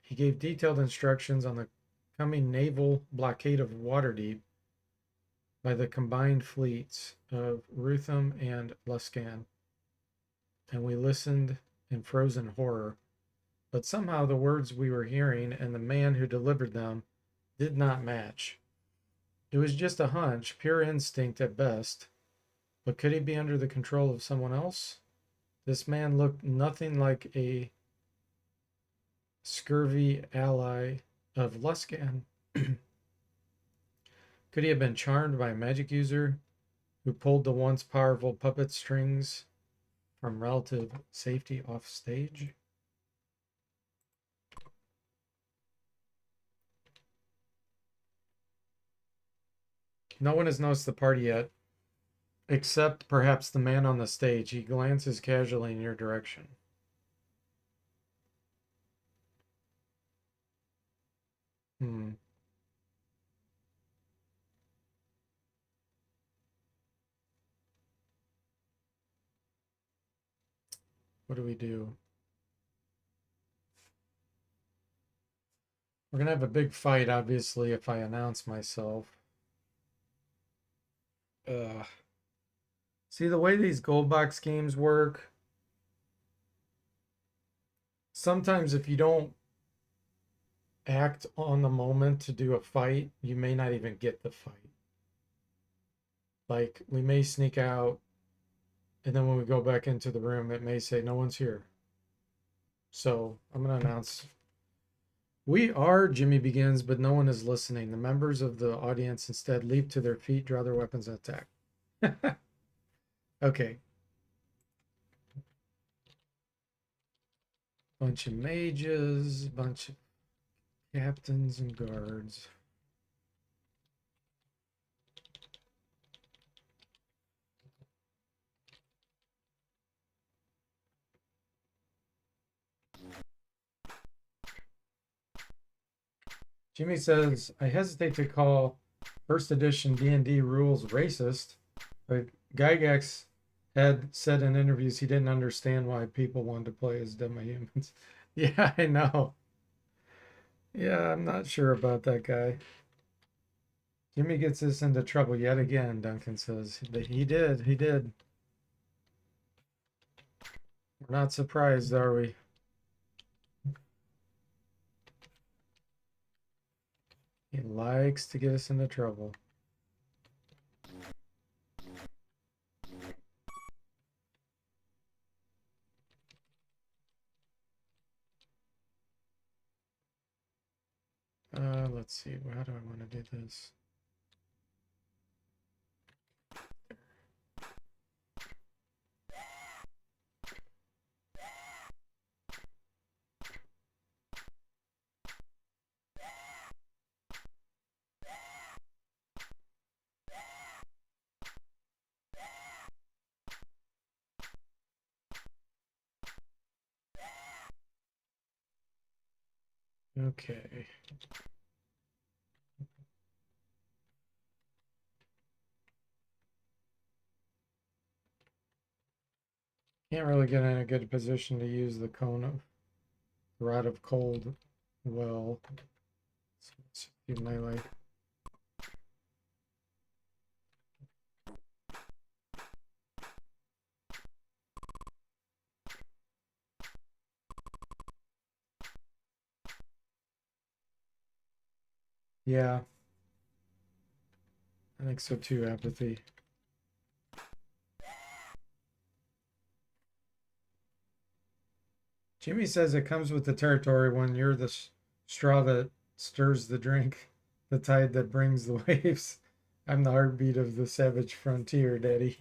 He gave detailed instructions on the coming naval blockade of Waterdeep by the combined fleets of Rutham and Luskan, and we listened in frozen horror. But somehow the words we were hearing and the man who delivered them did not match. It was just a hunch, pure instinct at best. But could he be under the control of someone else? This man looked nothing like a scurvy ally of Luskan. Could he have been charmed by a magic user who pulled the once powerful puppet strings from relative safety off stage? No one has noticed the party yet, except perhaps the man on the stage. He glances casually in your direction. Hmm. What do we do? We're gonna have a big fight, obviously, if I announce myself. See, the way these gold box games work, sometimes if you don't act on the moment to do a fight, you may not even get the fight. Like, we may sneak out, and then when we go back into the room, it may say, no one's here. So I'm going to announce we are Jimmy Begins, but no one is listening. The members of the audience instead leap to their feet, draw their weapons, and attack. Okay. Bunch of mages, bunch of captains and guards. Jimmy says, I hesitate to call first edition D&D rules racist, but Gygax had said in interviews he didn't understand why people wanted to play as demi-humans. Yeah, I know. Yeah, I'm not sure about that guy. Jimmy gets us into trouble yet again, Duncan says. He did. We're not surprised, are we? He likes to get us into trouble. Let's see. How do I want to do this? Okay. Can't really get in a good position to use the cone of rod of cold well. So let's do melee. Yeah, I think so too, apathy. Jimmy says it comes with the territory when you're the straw that stirs the drink, the tide that brings the waves. I'm the heartbeat of the savage frontier, Daddy.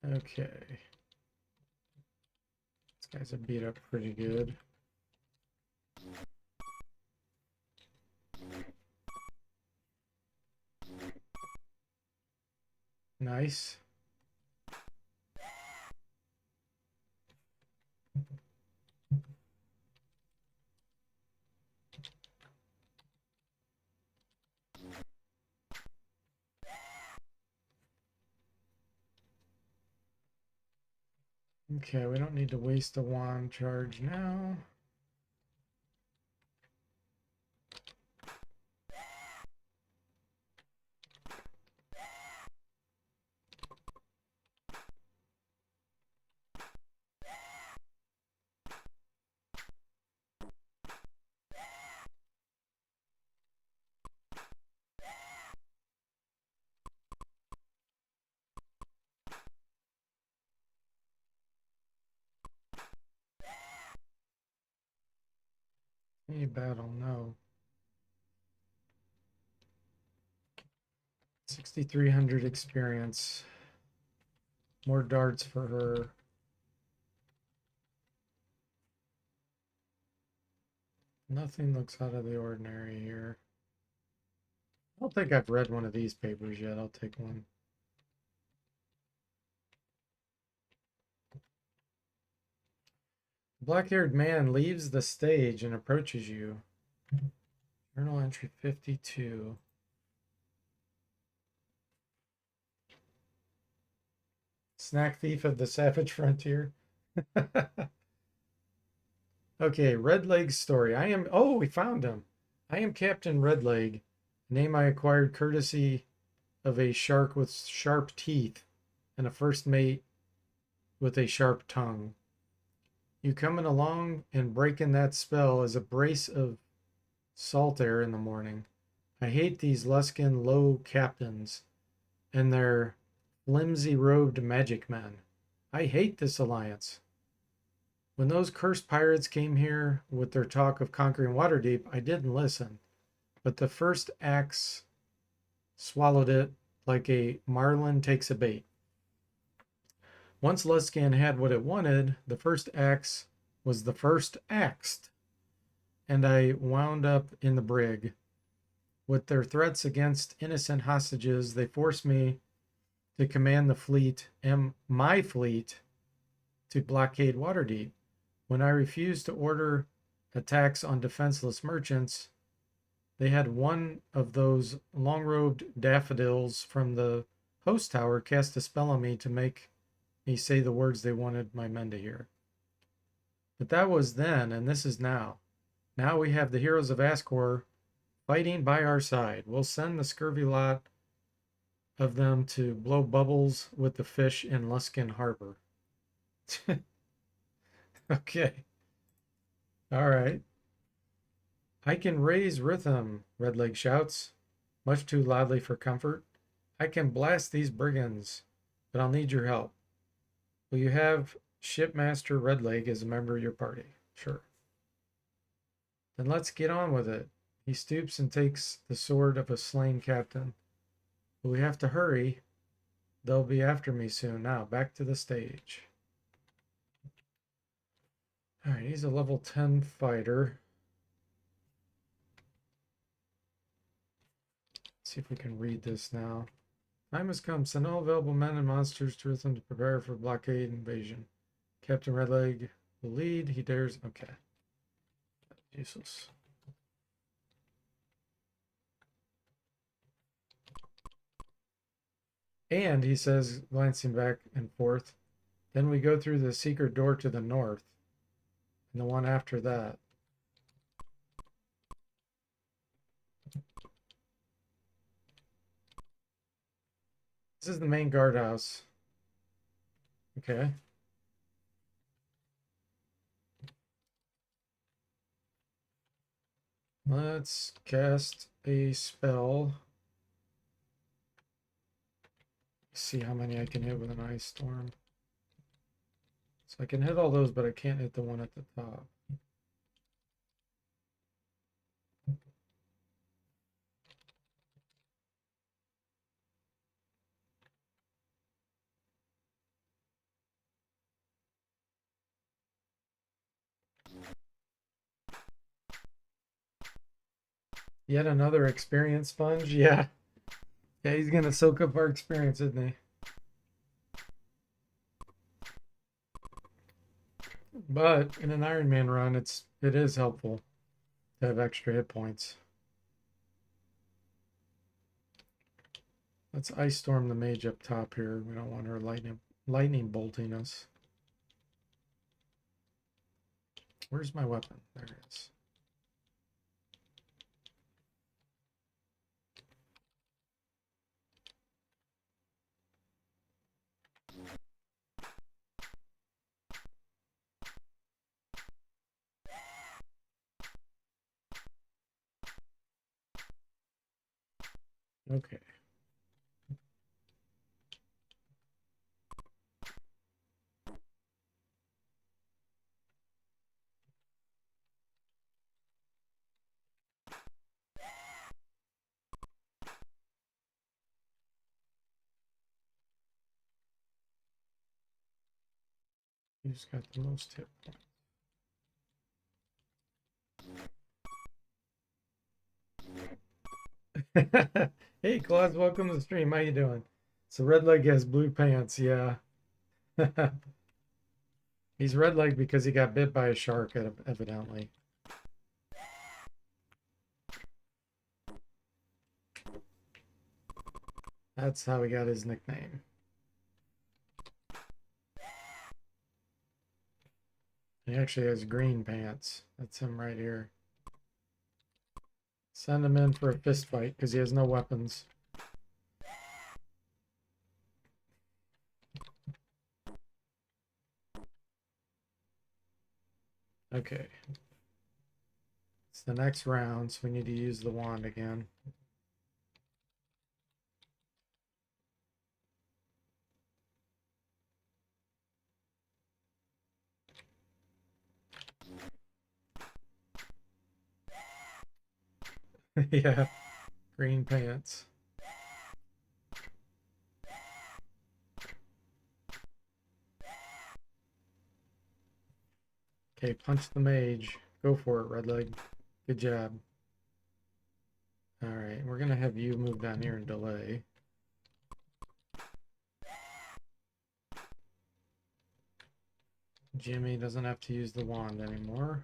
Okay. These guys are beat up pretty good. Nice. Okay, we don't need to waste a wand charge now. Any battle, no. 6,300 experience. More darts for her. Nothing looks out of the ordinary here. I don't think I've read one of these papers yet. I'll take one. The black-haired man leaves the stage and approaches you. Journal entry 52. Snack thief of the savage frontier. Okay, Redleg's story. Oh, we found him. I am Captain Redleg, a name I acquired courtesy of a shark with sharp teeth and a first mate with a sharp tongue. You coming along and breaking that spell as a brace of salt air in the morning. I hate these Luskin low captains and their flimsy robed magic men. I hate this alliance. When those cursed pirates came here with their talk of conquering Waterdeep, I didn't listen. But the first axe swallowed it like a marlin takes a bait. Once Luskan had what it wanted, the first axe was the first axed, and I wound up in the brig. With their threats against innocent hostages, they forced me to command the fleet and my fleet to blockade Waterdeep. When I refused to order attacks on defenseless merchants, they had one of those long-robed daffodils from the host tower cast a spell on me to make me say the words they wanted my men to hear. But that was then, and this is now. Now we have the heroes of Ascor fighting by our side. We'll send the scurvy lot of them to blow bubbles with the fish in Luskin Harbor. Okay. All right. I can raise rhythm, Redleg shouts, much too loudly for comfort. I can blast these brigands, but I'll need your help. Will you have Shipmaster Redleg as a member of your party? Sure. Then let's get on with it. He stoops and takes the sword of a slain captain. But we have to hurry. They'll be after me soon. Now, back to the stage. Alright, he's a level 10 fighter. Let's see if we can read this now. Time has come. Send all available men and monsters to Rhythm to prepare for blockade invasion. Captain Redleg will lead. He dares. Okay. Useless. And he says, glancing back and forth, then we go through the secret door to the north, and the one after that. This is the main guardhouse. Okay. Let's cast a spell. See how many I can hit with an ice storm. So I can hit all those, but I can't hit the one at the top. Yet another experience sponge? Yeah. Yeah, he's gonna soak up our experience, isn't he? But in an Iron Man run, it is helpful to have extra hit points. Let's ice storm the mage up top here. We don't want her lightning bolting us. Where's my weapon? There it is. Okay. Who's got the most hit points? Hey, Claus, welcome to the stream. How you doing? So Red Leg has blue pants, yeah. He's red leg because he got bit by a shark, evidently. That's how he got his nickname. He actually has green pants. That's him right here. Send him in for a fist fight because he has no weapons. Okay. It's the next round, so we need to use the wand again. Yeah, green pants. Okay, punch the mage. Go for it, Red Leg. Good job. All right, we're gonna have you move down here and delay. Jimmy doesn't have to use the wand anymore.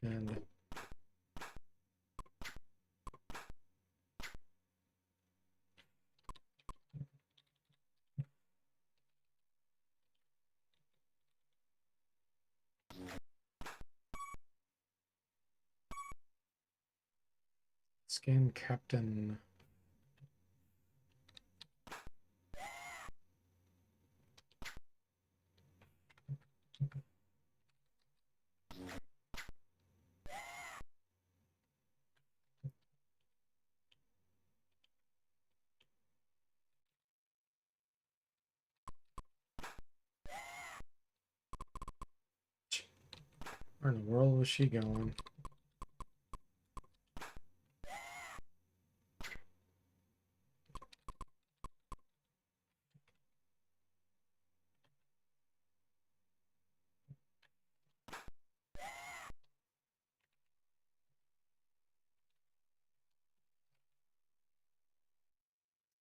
And scan Captain. Where in the world was she going?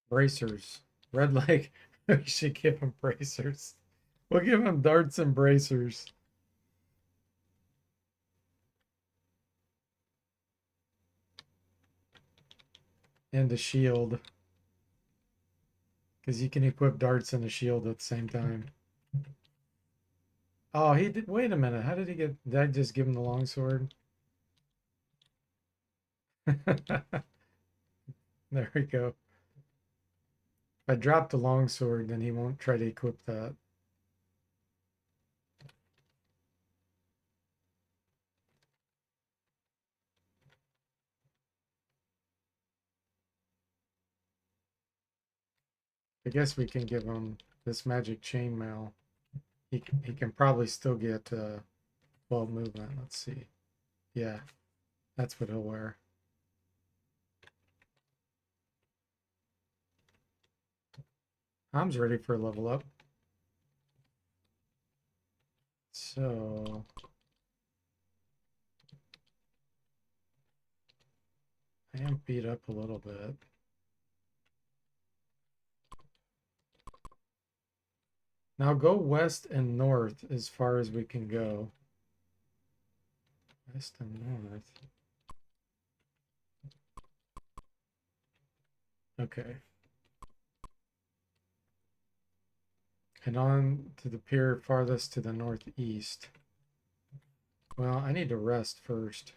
Bracers. Red Leg. We should give him bracers. We'll give him darts and bracers. And a shield. Because you can equip darts and a shield at the same time. Oh, he did. Wait a minute. How did he get? Did I just give him the longsword? There we go. If I drop the longsword, then he won't try to equip that. I guess we can give him this magic chainmail. He can probably still get 12 movement. Let's see. Yeah, that's what he'll wear. I'm ready for a level up. So I am beat up a little bit. Now go west and north as far as we can go. West and north. Okay. And on to the pier farthest to the northeast. Well, I need to rest first.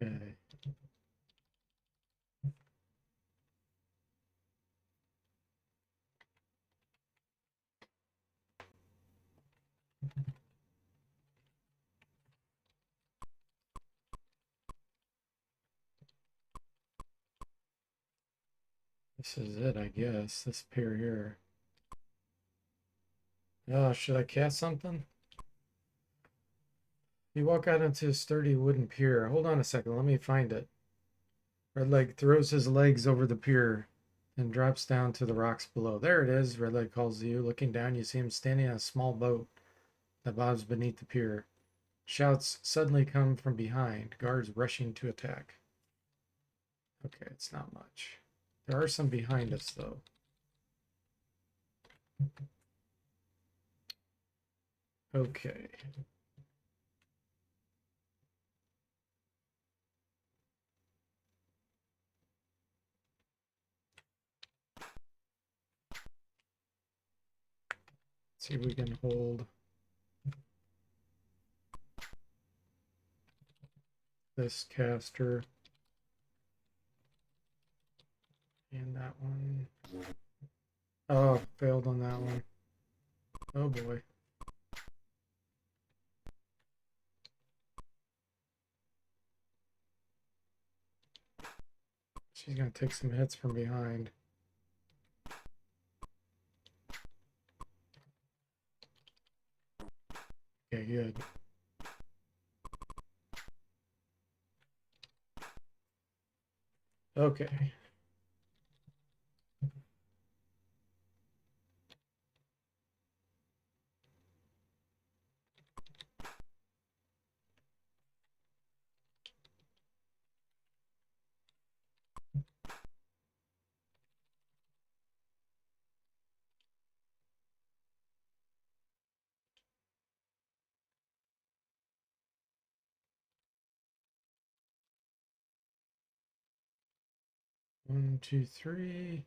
Okay. This is it, I guess. This pier here. Oh, should I cast something? You walk out into a sturdy wooden pier. Hold on a second, let me find it. Redleg throws his legs over the pier and drops down to the rocks below. There it is, Redleg calls to you. Looking down, you see him standing on a small boat that bobs beneath the pier. Shouts suddenly come from behind, guards rushing to attack. Okay, it's not much. There are some behind us, though. Okay. Let's see if we can hold this caster and that one. Oh, failed on that one. Oh boy. She's gonna take some hits from behind. Okay, good. Okay. One, two, three.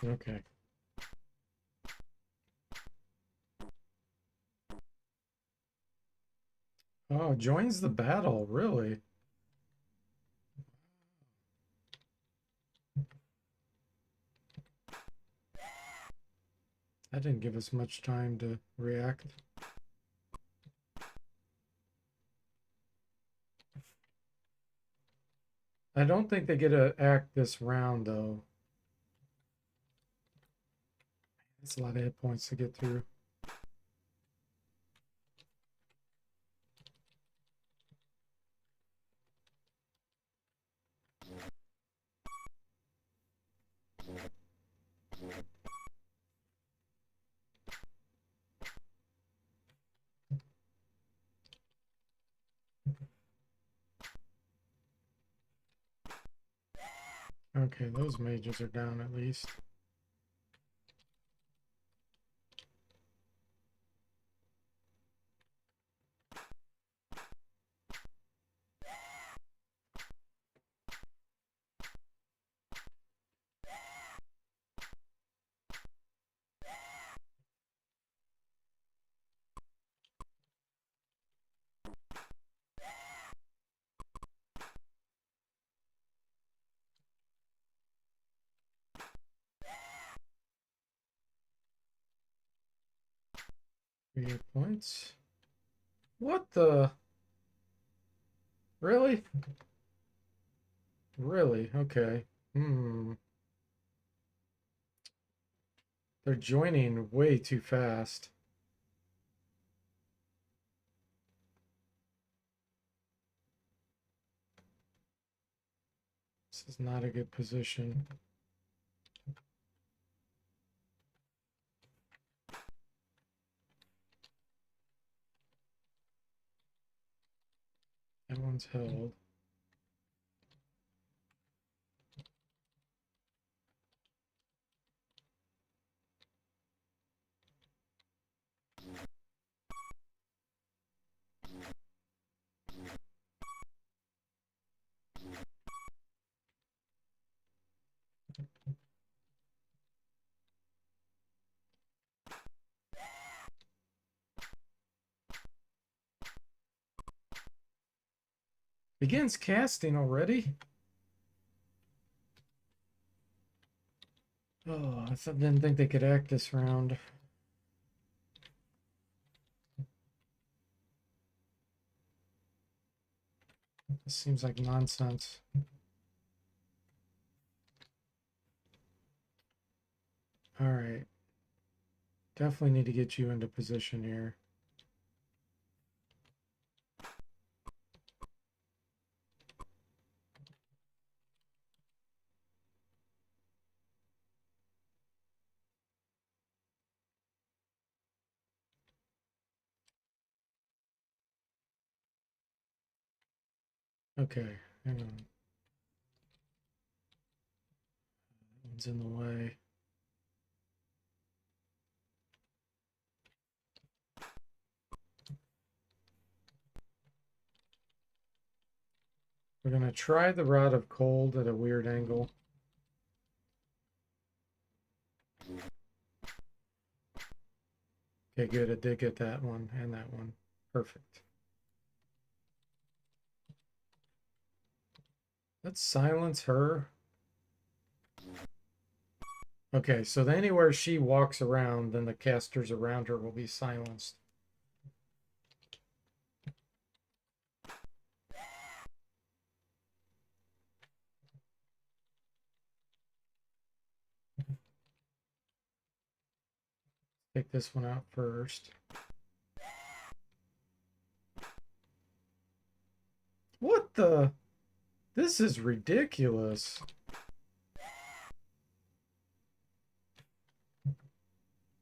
Okay. Oh, joins the battle, really? That didn't give us much time to react. I don't think they get to act this round, though. That's a lot of hit points to get through. Okay, those mages are down at least. Three hit points. What the? Really? Really? Okay. They're joining way too fast. This is not a good position. That one's held. Begins casting already? Oh, I didn't think they could act this round. This seems like nonsense. All right. Definitely need to get you into position here. Okay, hang on. That one's in the way. We're gonna try the Rod of Cold at a weird angle. Okay, good. I did get that one and that one. Perfect. Let's silence her. Okay, so anywhere she walks around, then the casters around her will be silenced. Take this one out first. What the? This is ridiculous.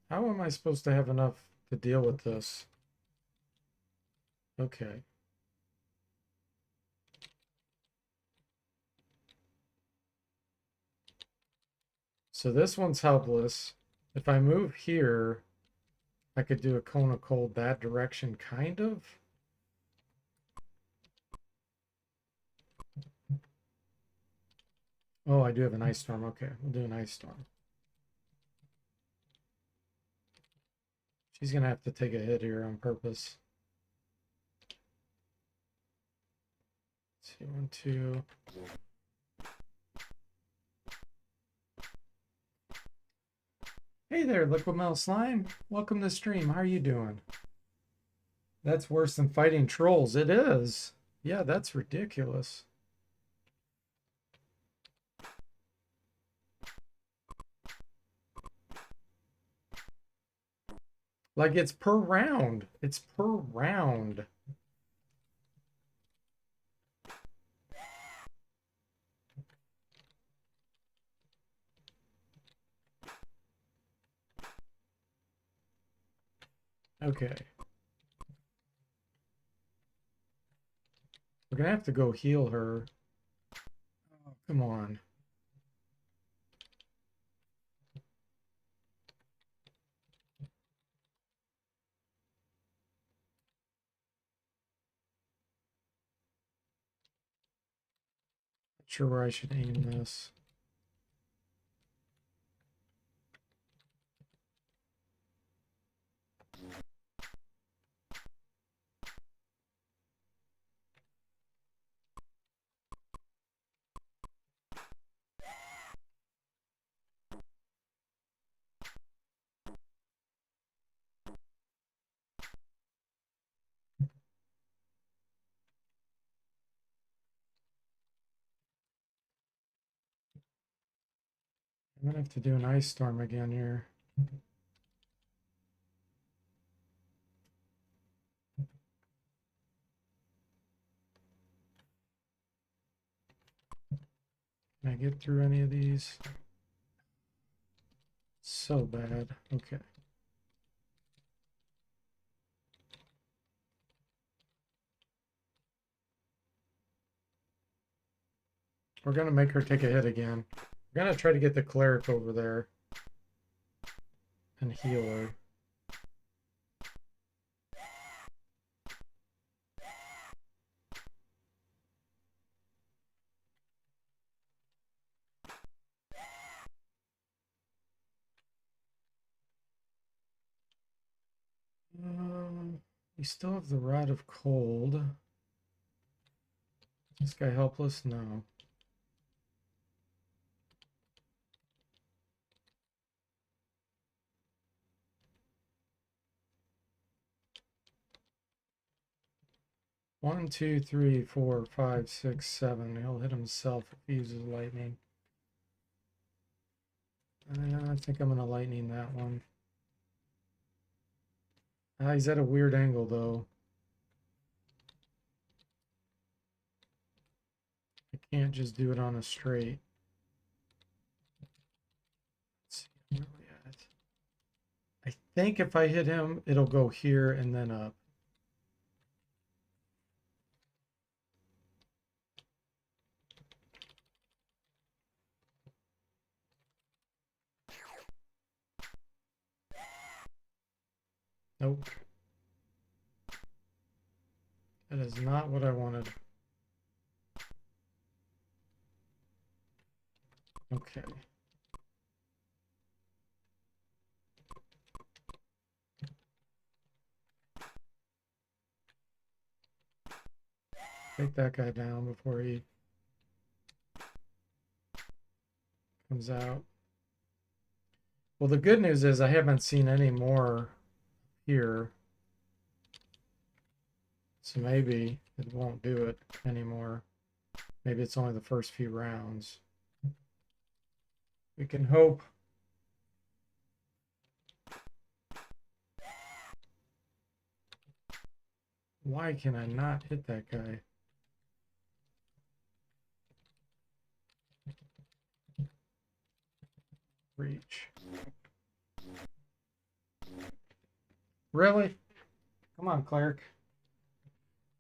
How am I supposed to have enough to deal with this? Okay. So this one's helpless. If I move here, I could do a cone of cold that direction, kind of. Oh, I do have an ice storm. Okay, we'll do an ice storm. She's gonna have to take a hit here on purpose. 2 and 2. Hey there, Liquid Metal Slime. Welcome to the stream. How are you doing? That's worse than fighting trolls. It is. Yeah, that's ridiculous. Like it's per round. It's per round. Okay. We're gonna have to go heal her. Oh, come on. Not sure where I should aim this. I'm gonna have to do an ice storm again here. Can I get through any of these? So bad. Okay. We're gonna make her take a hit again. We're gonna try to get the cleric over there and heal her. We still have the Rod of Cold. Is this guy helpless? No. One, two, three, four, five, six, seven. He'll hit himself if he uses lightning. I think I'm gonna lightning that one. He's at a weird angle though. I can't just do it on a straight. Let's see where we at. I think if I hit him, it'll go here and then up. Nope. That is not what I wanted. Okay. Take that guy down before he comes out. Well, the good news is I haven't seen any more here. So maybe it won't do it anymore. Maybe it's only the first few rounds. We can hope. Why can I not hit that guy? Reach. Really? Come on, cleric.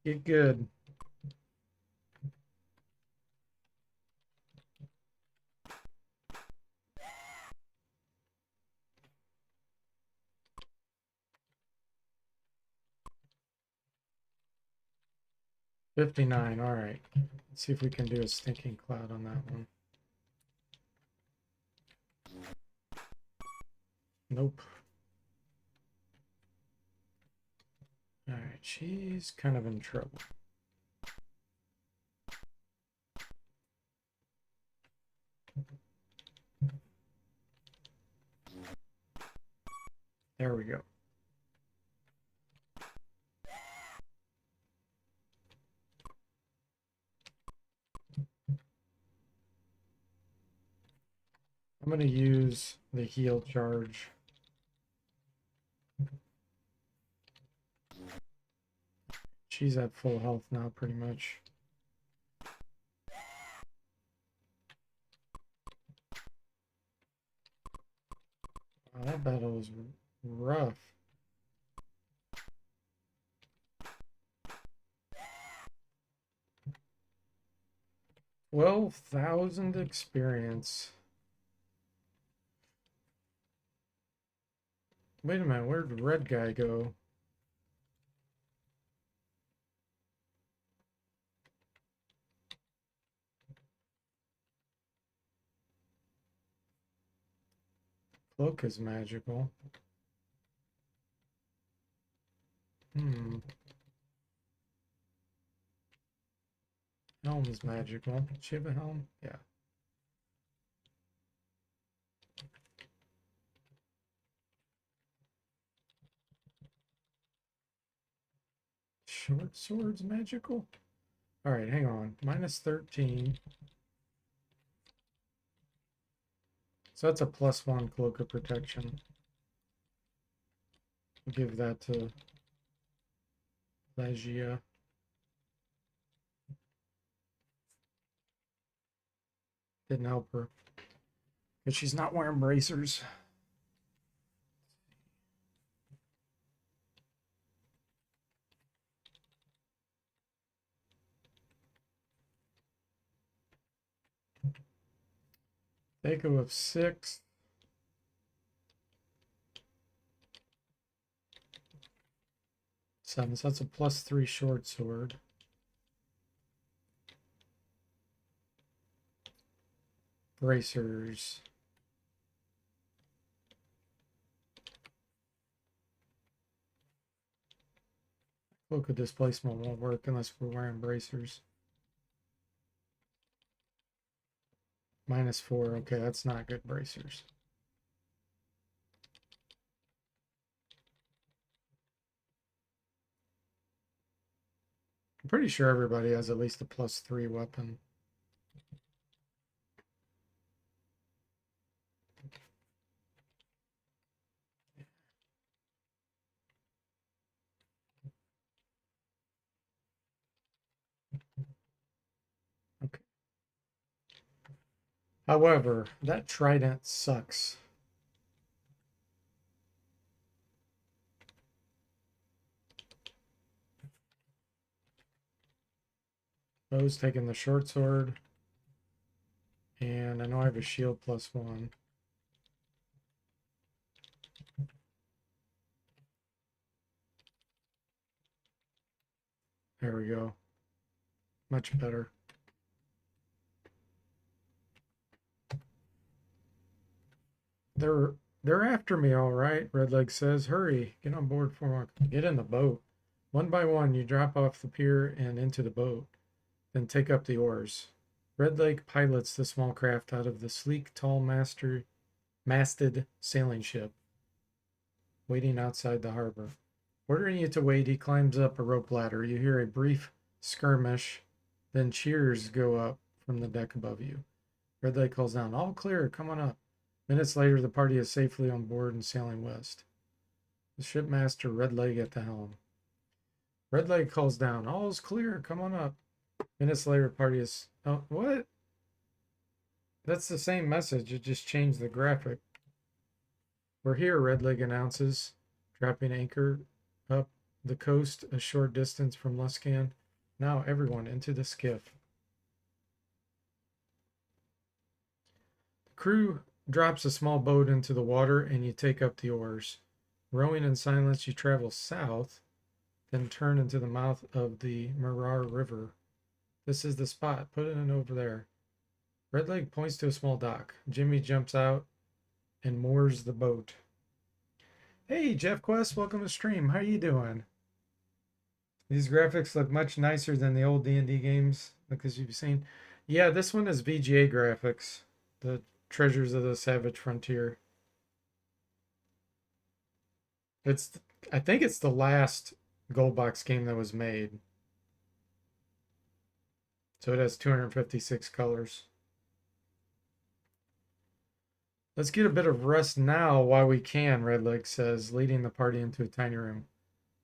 Get good. $59. All right. Let's see if we can do a stinking cloud on that one. Nope. All right. She's kind of in trouble. There we go. I'm going to use the heal charge. she's at full health now, pretty much. Wow, that battle was rough. 12,000 experience. Wait a minute, where'd the red guy go? Cloak is magical. Helm is magical. Does she have a helm? Yeah. Short sword's magical? Alright, hang on. Minus 13. So that's a +1 cloak of protection. We'll give that to Legia. Didn't help her. Because she's not wearing bracers. They go of 6. So that's a +3 short sword. Bracers. Cloak of displacement won't work unless we're wearing bracers. -4. Okay, that's not good bracers. I'm pretty sure everybody has at least a +3 weapon. Okay. However, that trident sucks. Bo's taking the short sword. And I know I have a shield +1. There we go. Much better. They're after me, all right, Redleg says. Hurry, get on board for get in the boat. One by one, you drop off the pier and into the boat. Then take up the oars. Redleg pilots the small craft out of the sleek, tall masted sailing ship, waiting outside the harbor. Ordering you to wait, he climbs up a rope ladder. You hear a brief skirmish, then cheers go up from the deck above you. Redleg calls down, all clear, come on up. Minutes later, the party is safely on board and sailing west. The shipmaster, Redleg, at the helm. Redleg calls down, all's clear, come on up. Minutes later, the party is... Oh, what? That's the same message, it just changed the graphic. We're here, Redleg announces, dropping anchor up the coast a short distance from Luskan. Now everyone into the skiff. The crew drops a small boat into the water and you take up the oars. Rowing in silence, you travel south, then turn into the mouth of the Marar River. This is the spot. Put it in over there. Redleg points to a small dock. Jimmy jumps out and moors the boat. Hey, Jeff Quest, welcome to stream. How you doing? These graphics look much nicer than the old D&D games, because you've seen. Yeah, this one is VGA graphics. The Treasures of the Savage Frontier. I think it's the last gold box game that was made. So it has 256 colors. Let's get a bit of rest now while we can, Redleg says, leading the party into a tiny room.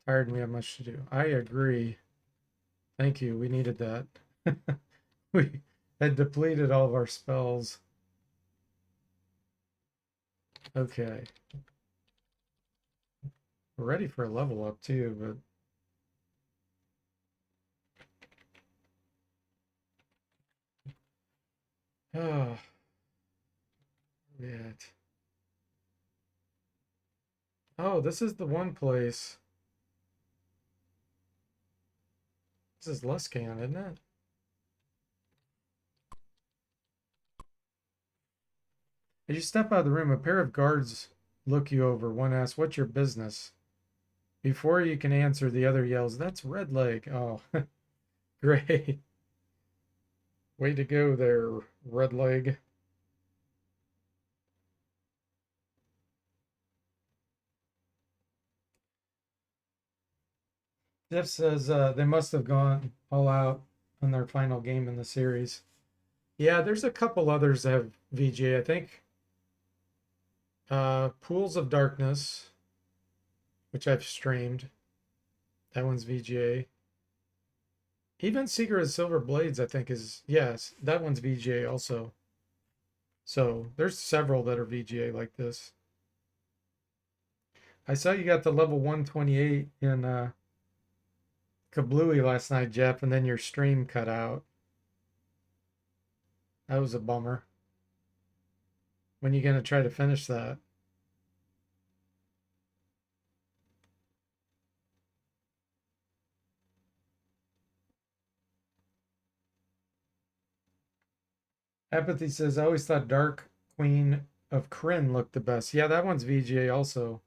Tired and we have much to do. I agree. Thank you. We needed that. We had depleted all of our spells. Okay. We're ready for a level up too, but oh, yeah. Oh, this is the one place. This is Luscan, isn't it? As you step out of the room, a pair of guards look you over. One asks, "What's your business?" Before you can answer, the other yells, "That's Red Leg." Oh, great. Way to go there, Red Leg. Jeff says they must have gone all out on their final game in the series. Yeah, there's a couple others that have VGA. I think Pools of Darkness, which I've streamed. That one's VGA. Even Secret of Silver Blades, I think, is, yes, that one's VGA also. So there's several that are VGA like this. I saw you got the level 128 in Kablooey last night, Jeff, and then your stream cut out. That was a bummer. When you gonna try to finish that? Apathy says, I always thought Dark Queen of Kryn looked the best. Yeah, that one's VGA also.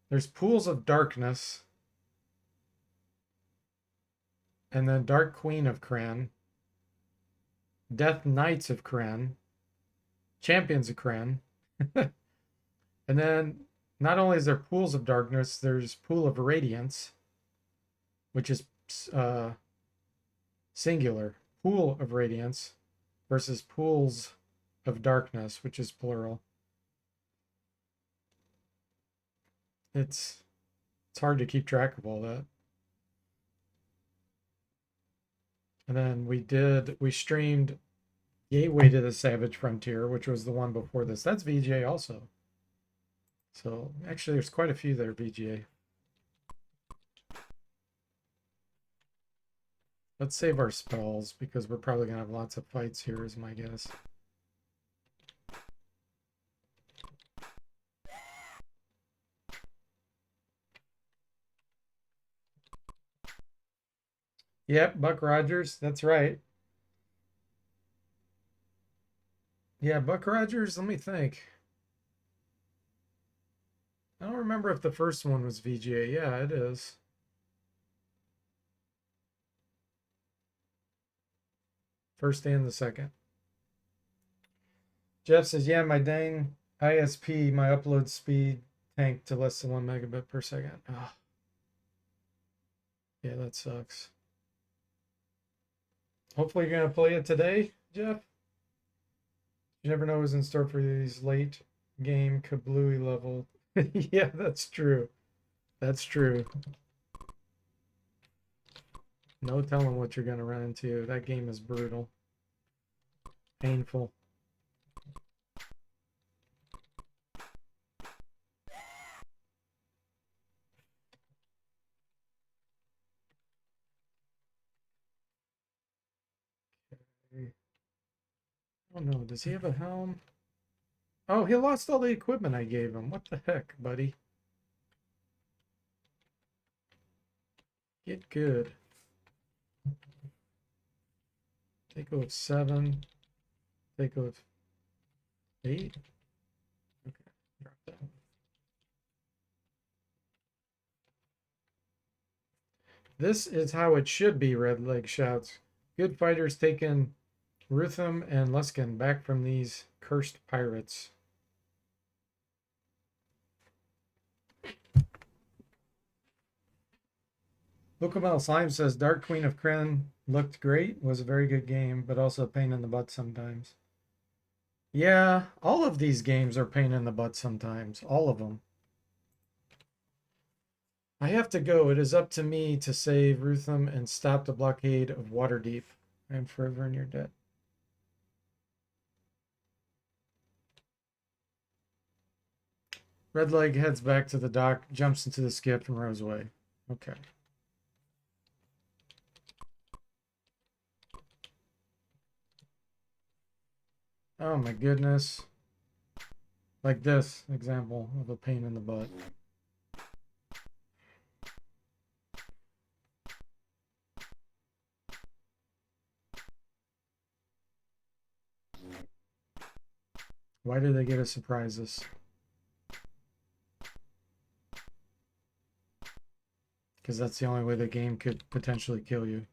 There's Pools of Darkness. And then Dark Queen of Kryn. Death Knights of Kryn. Champions of Kryn. And then not only is there Pools of Darkness, there's Pool of Radiance, which is singular. Pool of Radiance versus Pools of Darkness, which is plural. It's hard to keep track of all that. And then we streamed Gateway to the Savage Frontier, which was the one before this. That's VGA also. So actually there's quite a few that are VGA. Let's save our spells because we're probably gonna have lots of fights here is my guess. Yep, Buck Rogers, that's right. Yeah, Buck Rogers, let me think. I don't remember if the first one was VGA. Yeah, it is. First and the second. Jeff says, yeah, my dang ISP, my upload speed tanked to less than 1 megabit per second. Oh. Yeah, that sucks. Hopefully you're going to play it today, Jeff. You never know what's in store for these late game kablooey level. Yeah, that's true. That's true. No telling what you're going to run into. That game is brutal. Painful. Oh no, does he have a helm? Oh, he lost all the equipment I gave him. What the heck, buddy? Get good. Take of 7. Take of 8. Okay, drop that. This is how it should be, Redleg shouts. Good fighters taken Rutham and Luskin back from these cursed pirates. Bookabel Slime says Dark Queen of Kryn looked great, was a very good game, but also a pain in the butt sometimes. Yeah, all of these games are pain in the butt sometimes. All of them. I have to go. It is up to me to save Rutham and stop the blockade of Waterdeep. I am forever in your debt. Redleg heads back to the dock, jumps into the skip, and rows away. Okay. Oh my goodness. Like this example of a pain in the butt. Why do they get to surprise us? Because that's the only way the game could potentially kill you.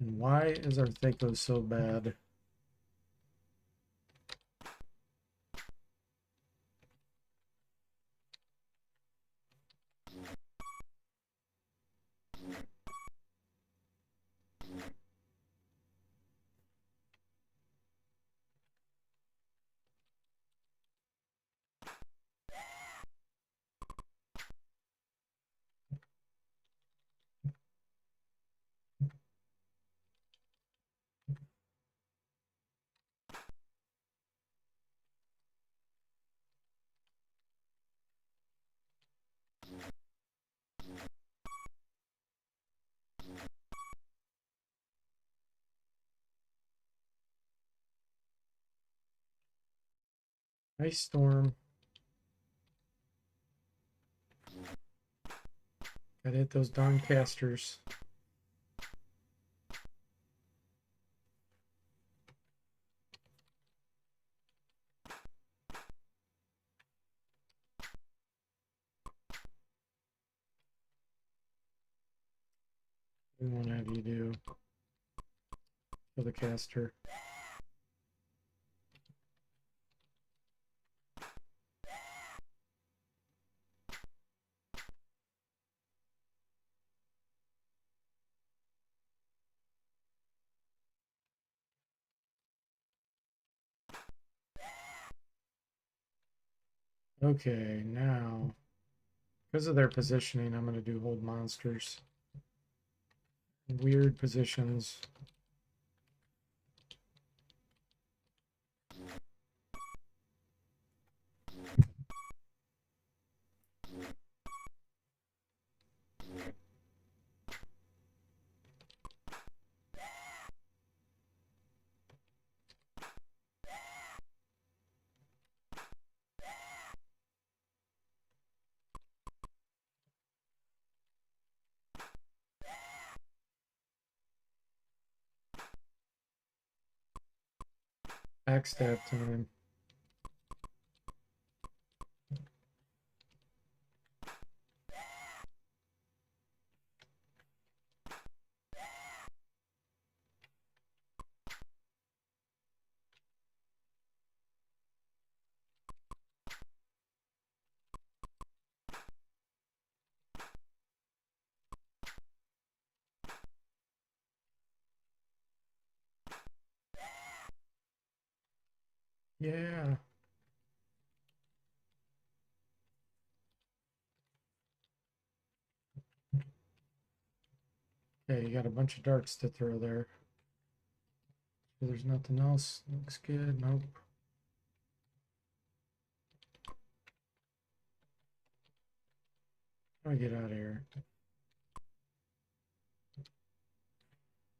And why is our Thako so bad? Ice storm. Gotta hit those darn casters. We want to have you do for the caster. Okay, now, because of their positioning, I'm going to do hold monsters. Weird positions. Backstab time. Yeah. Okay, you got a bunch of darts to throw there. There's nothing else. Looks good. Nope. Let me get out of here.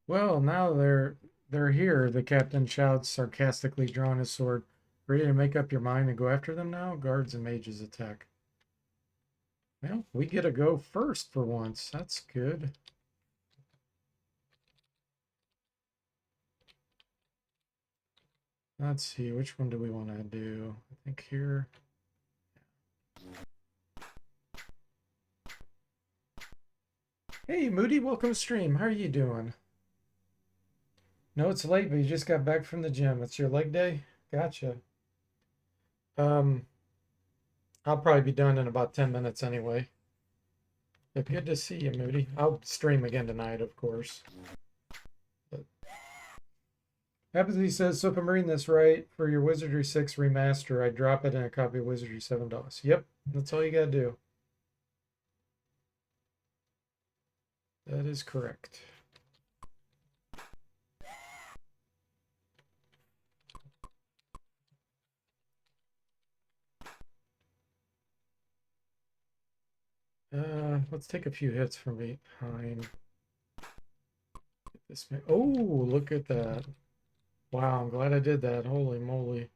Well, now they're here, the captain shouts, sarcastically drawing his sword. Ready to make up your mind and go after them now? Guards and mages attack. Well, we get to go first for once. That's good. Let's see, which one do we want to do? I think here. Hey, Moody, welcome to stream. How are you doing? No, it's late, but you just got back from the gym. It's your leg day? Gotcha. Um, I'll probably be done in about 10 minutes anyway. But good to see you, Moody. I'll stream again tonight, of course. But Apathy says, so if I'm reading this right, for your Wizardry 6 remaster, I drop it in a copy of Wizardry $7. Yep, that's all you gotta do. That is correct. Let's take a few hits from behind. Get this. Oh, look at that. Wow, I'm glad I did that. Holy moly.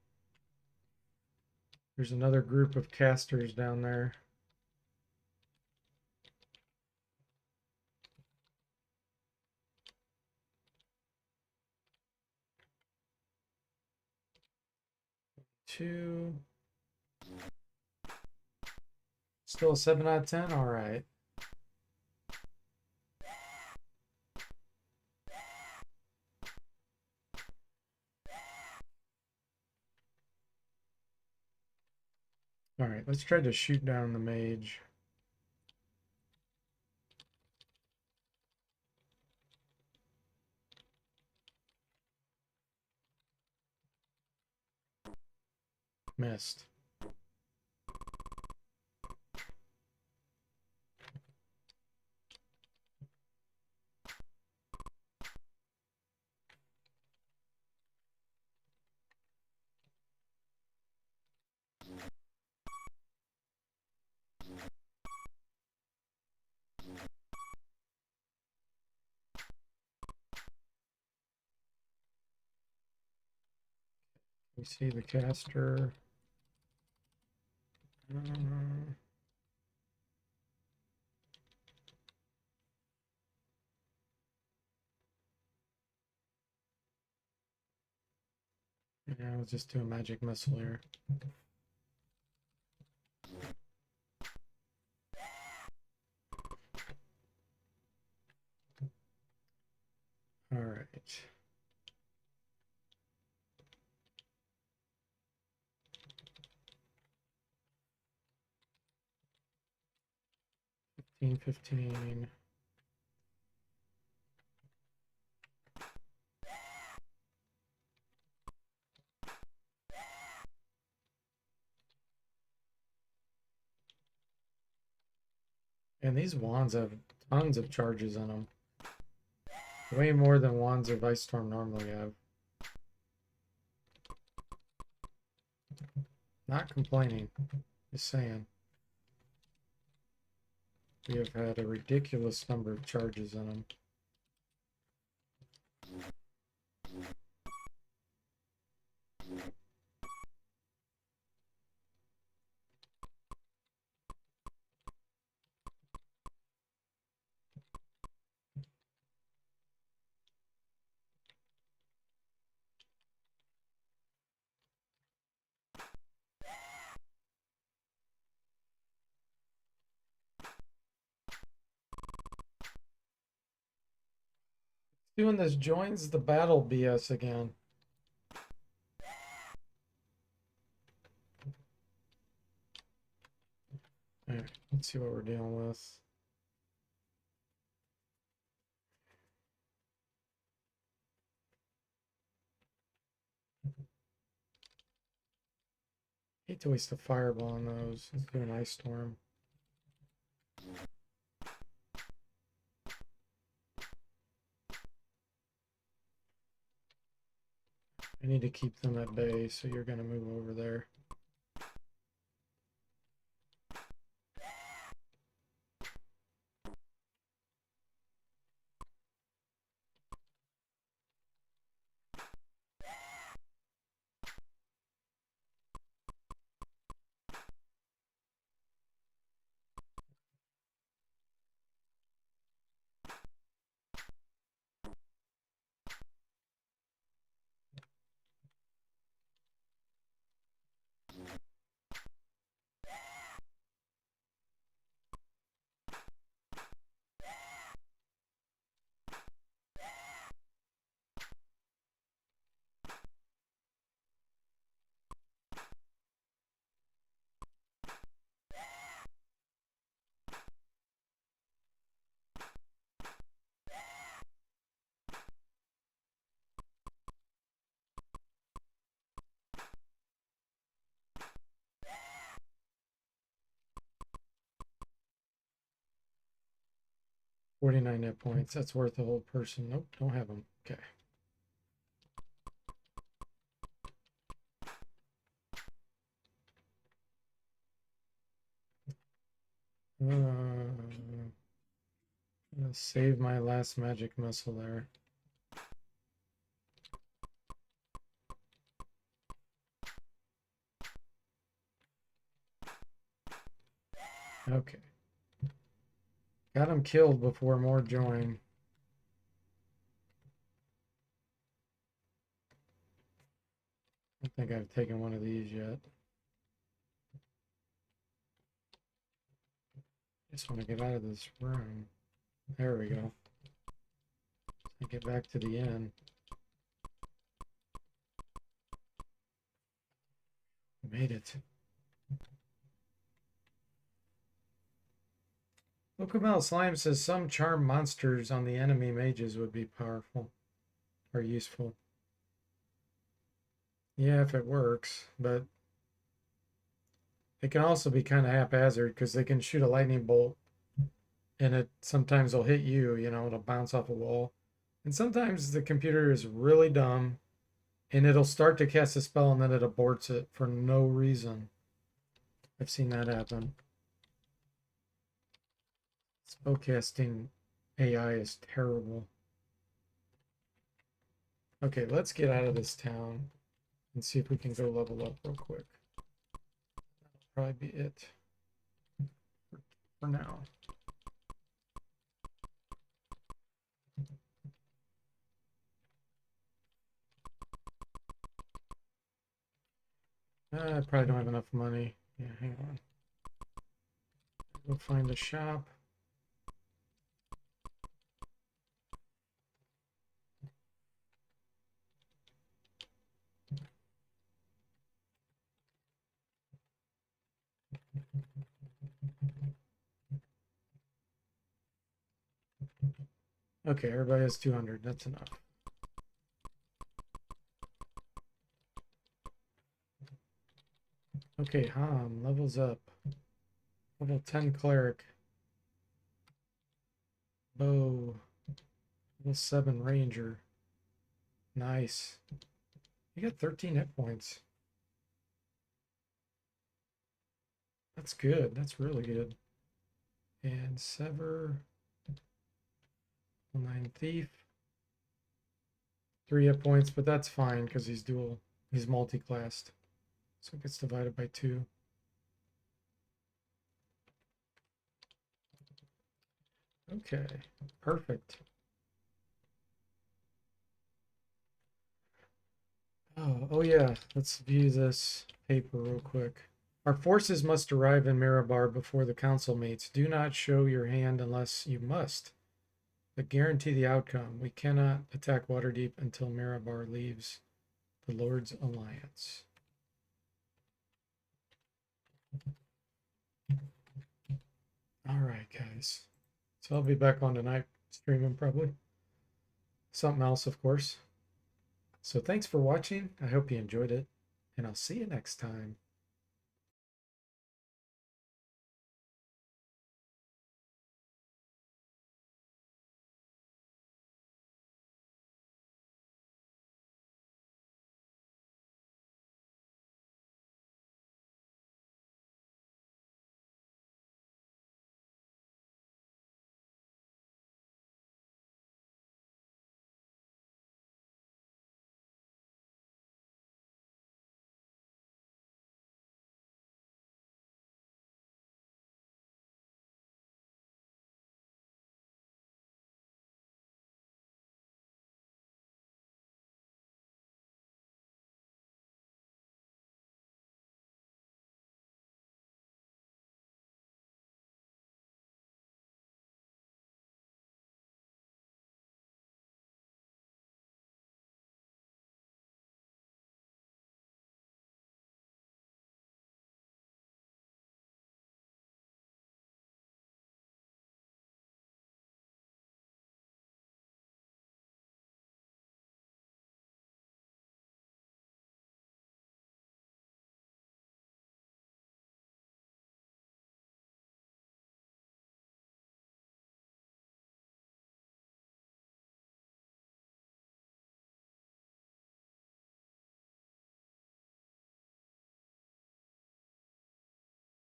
There's another group of casters down there. Two. Still a 7 out of 10? All right. All right, let's try to shoot down the mage. Missed. We see the caster. Yeah, let's just do a magic missile here. All right. Fifteen, 15. And these wands have tons of charges on them. Way more than wands of Ice Storm normally have. Not complaining. Just saying. We have had a ridiculous number of charges on them. Doing this joins the battle BS again. All right, let's see what we're dealing with. Hate to waste a fireball on those. Let's do an ice storm. I need to keep them at bay, so you're going to move over there. 49 hit points. That's worth a whole person. Nope, don't have them. Okay. Save my last magic missile there. Okay. Got him killed before more join. I don't think I've taken one of these yet. Just want to get out of this room. There we go. Get back to the inn. Made it. Okamal Slime says some charm monsters on the enemy mages would be powerful or useful. Yeah, if it works, but it can also be kind of haphazard because they can shoot a lightning bolt and it sometimes will hit you, you know, it'll bounce off a wall. And sometimes the computer is really dumb and it'll start to cast a spell and then it aborts it for no reason. I've seen that happen. Spellcasting AI is terrible. Okay, let's get out of this town and see if we can go level up real quick. That'll probably be it for now. I probably don't have enough money. Yeah, hang on. Go find a shop. Okay, everybody has 200. That's enough. Okay, Ham levels up. Level 10 cleric. Bow. Level 7 ranger. Nice. You got 13 hit points. That's good. That's really good. And sever. 9 thief. 3 hit points, but that's fine because he's dual. He's multi-classed. So it gets divided by 2. Okay, perfect. Oh yeah, let's view this paper real quick. Our forces must arrive in Mirabar before the council meets. Do not show your hand unless you must, but guarantee the outcome. We cannot attack Waterdeep until Mirabar leaves the Lord's Alliance. All right, guys. So I'll be back on tonight streaming probably. Something else, of course. So thanks for watching. I hope you enjoyed it, and I'll see you next time.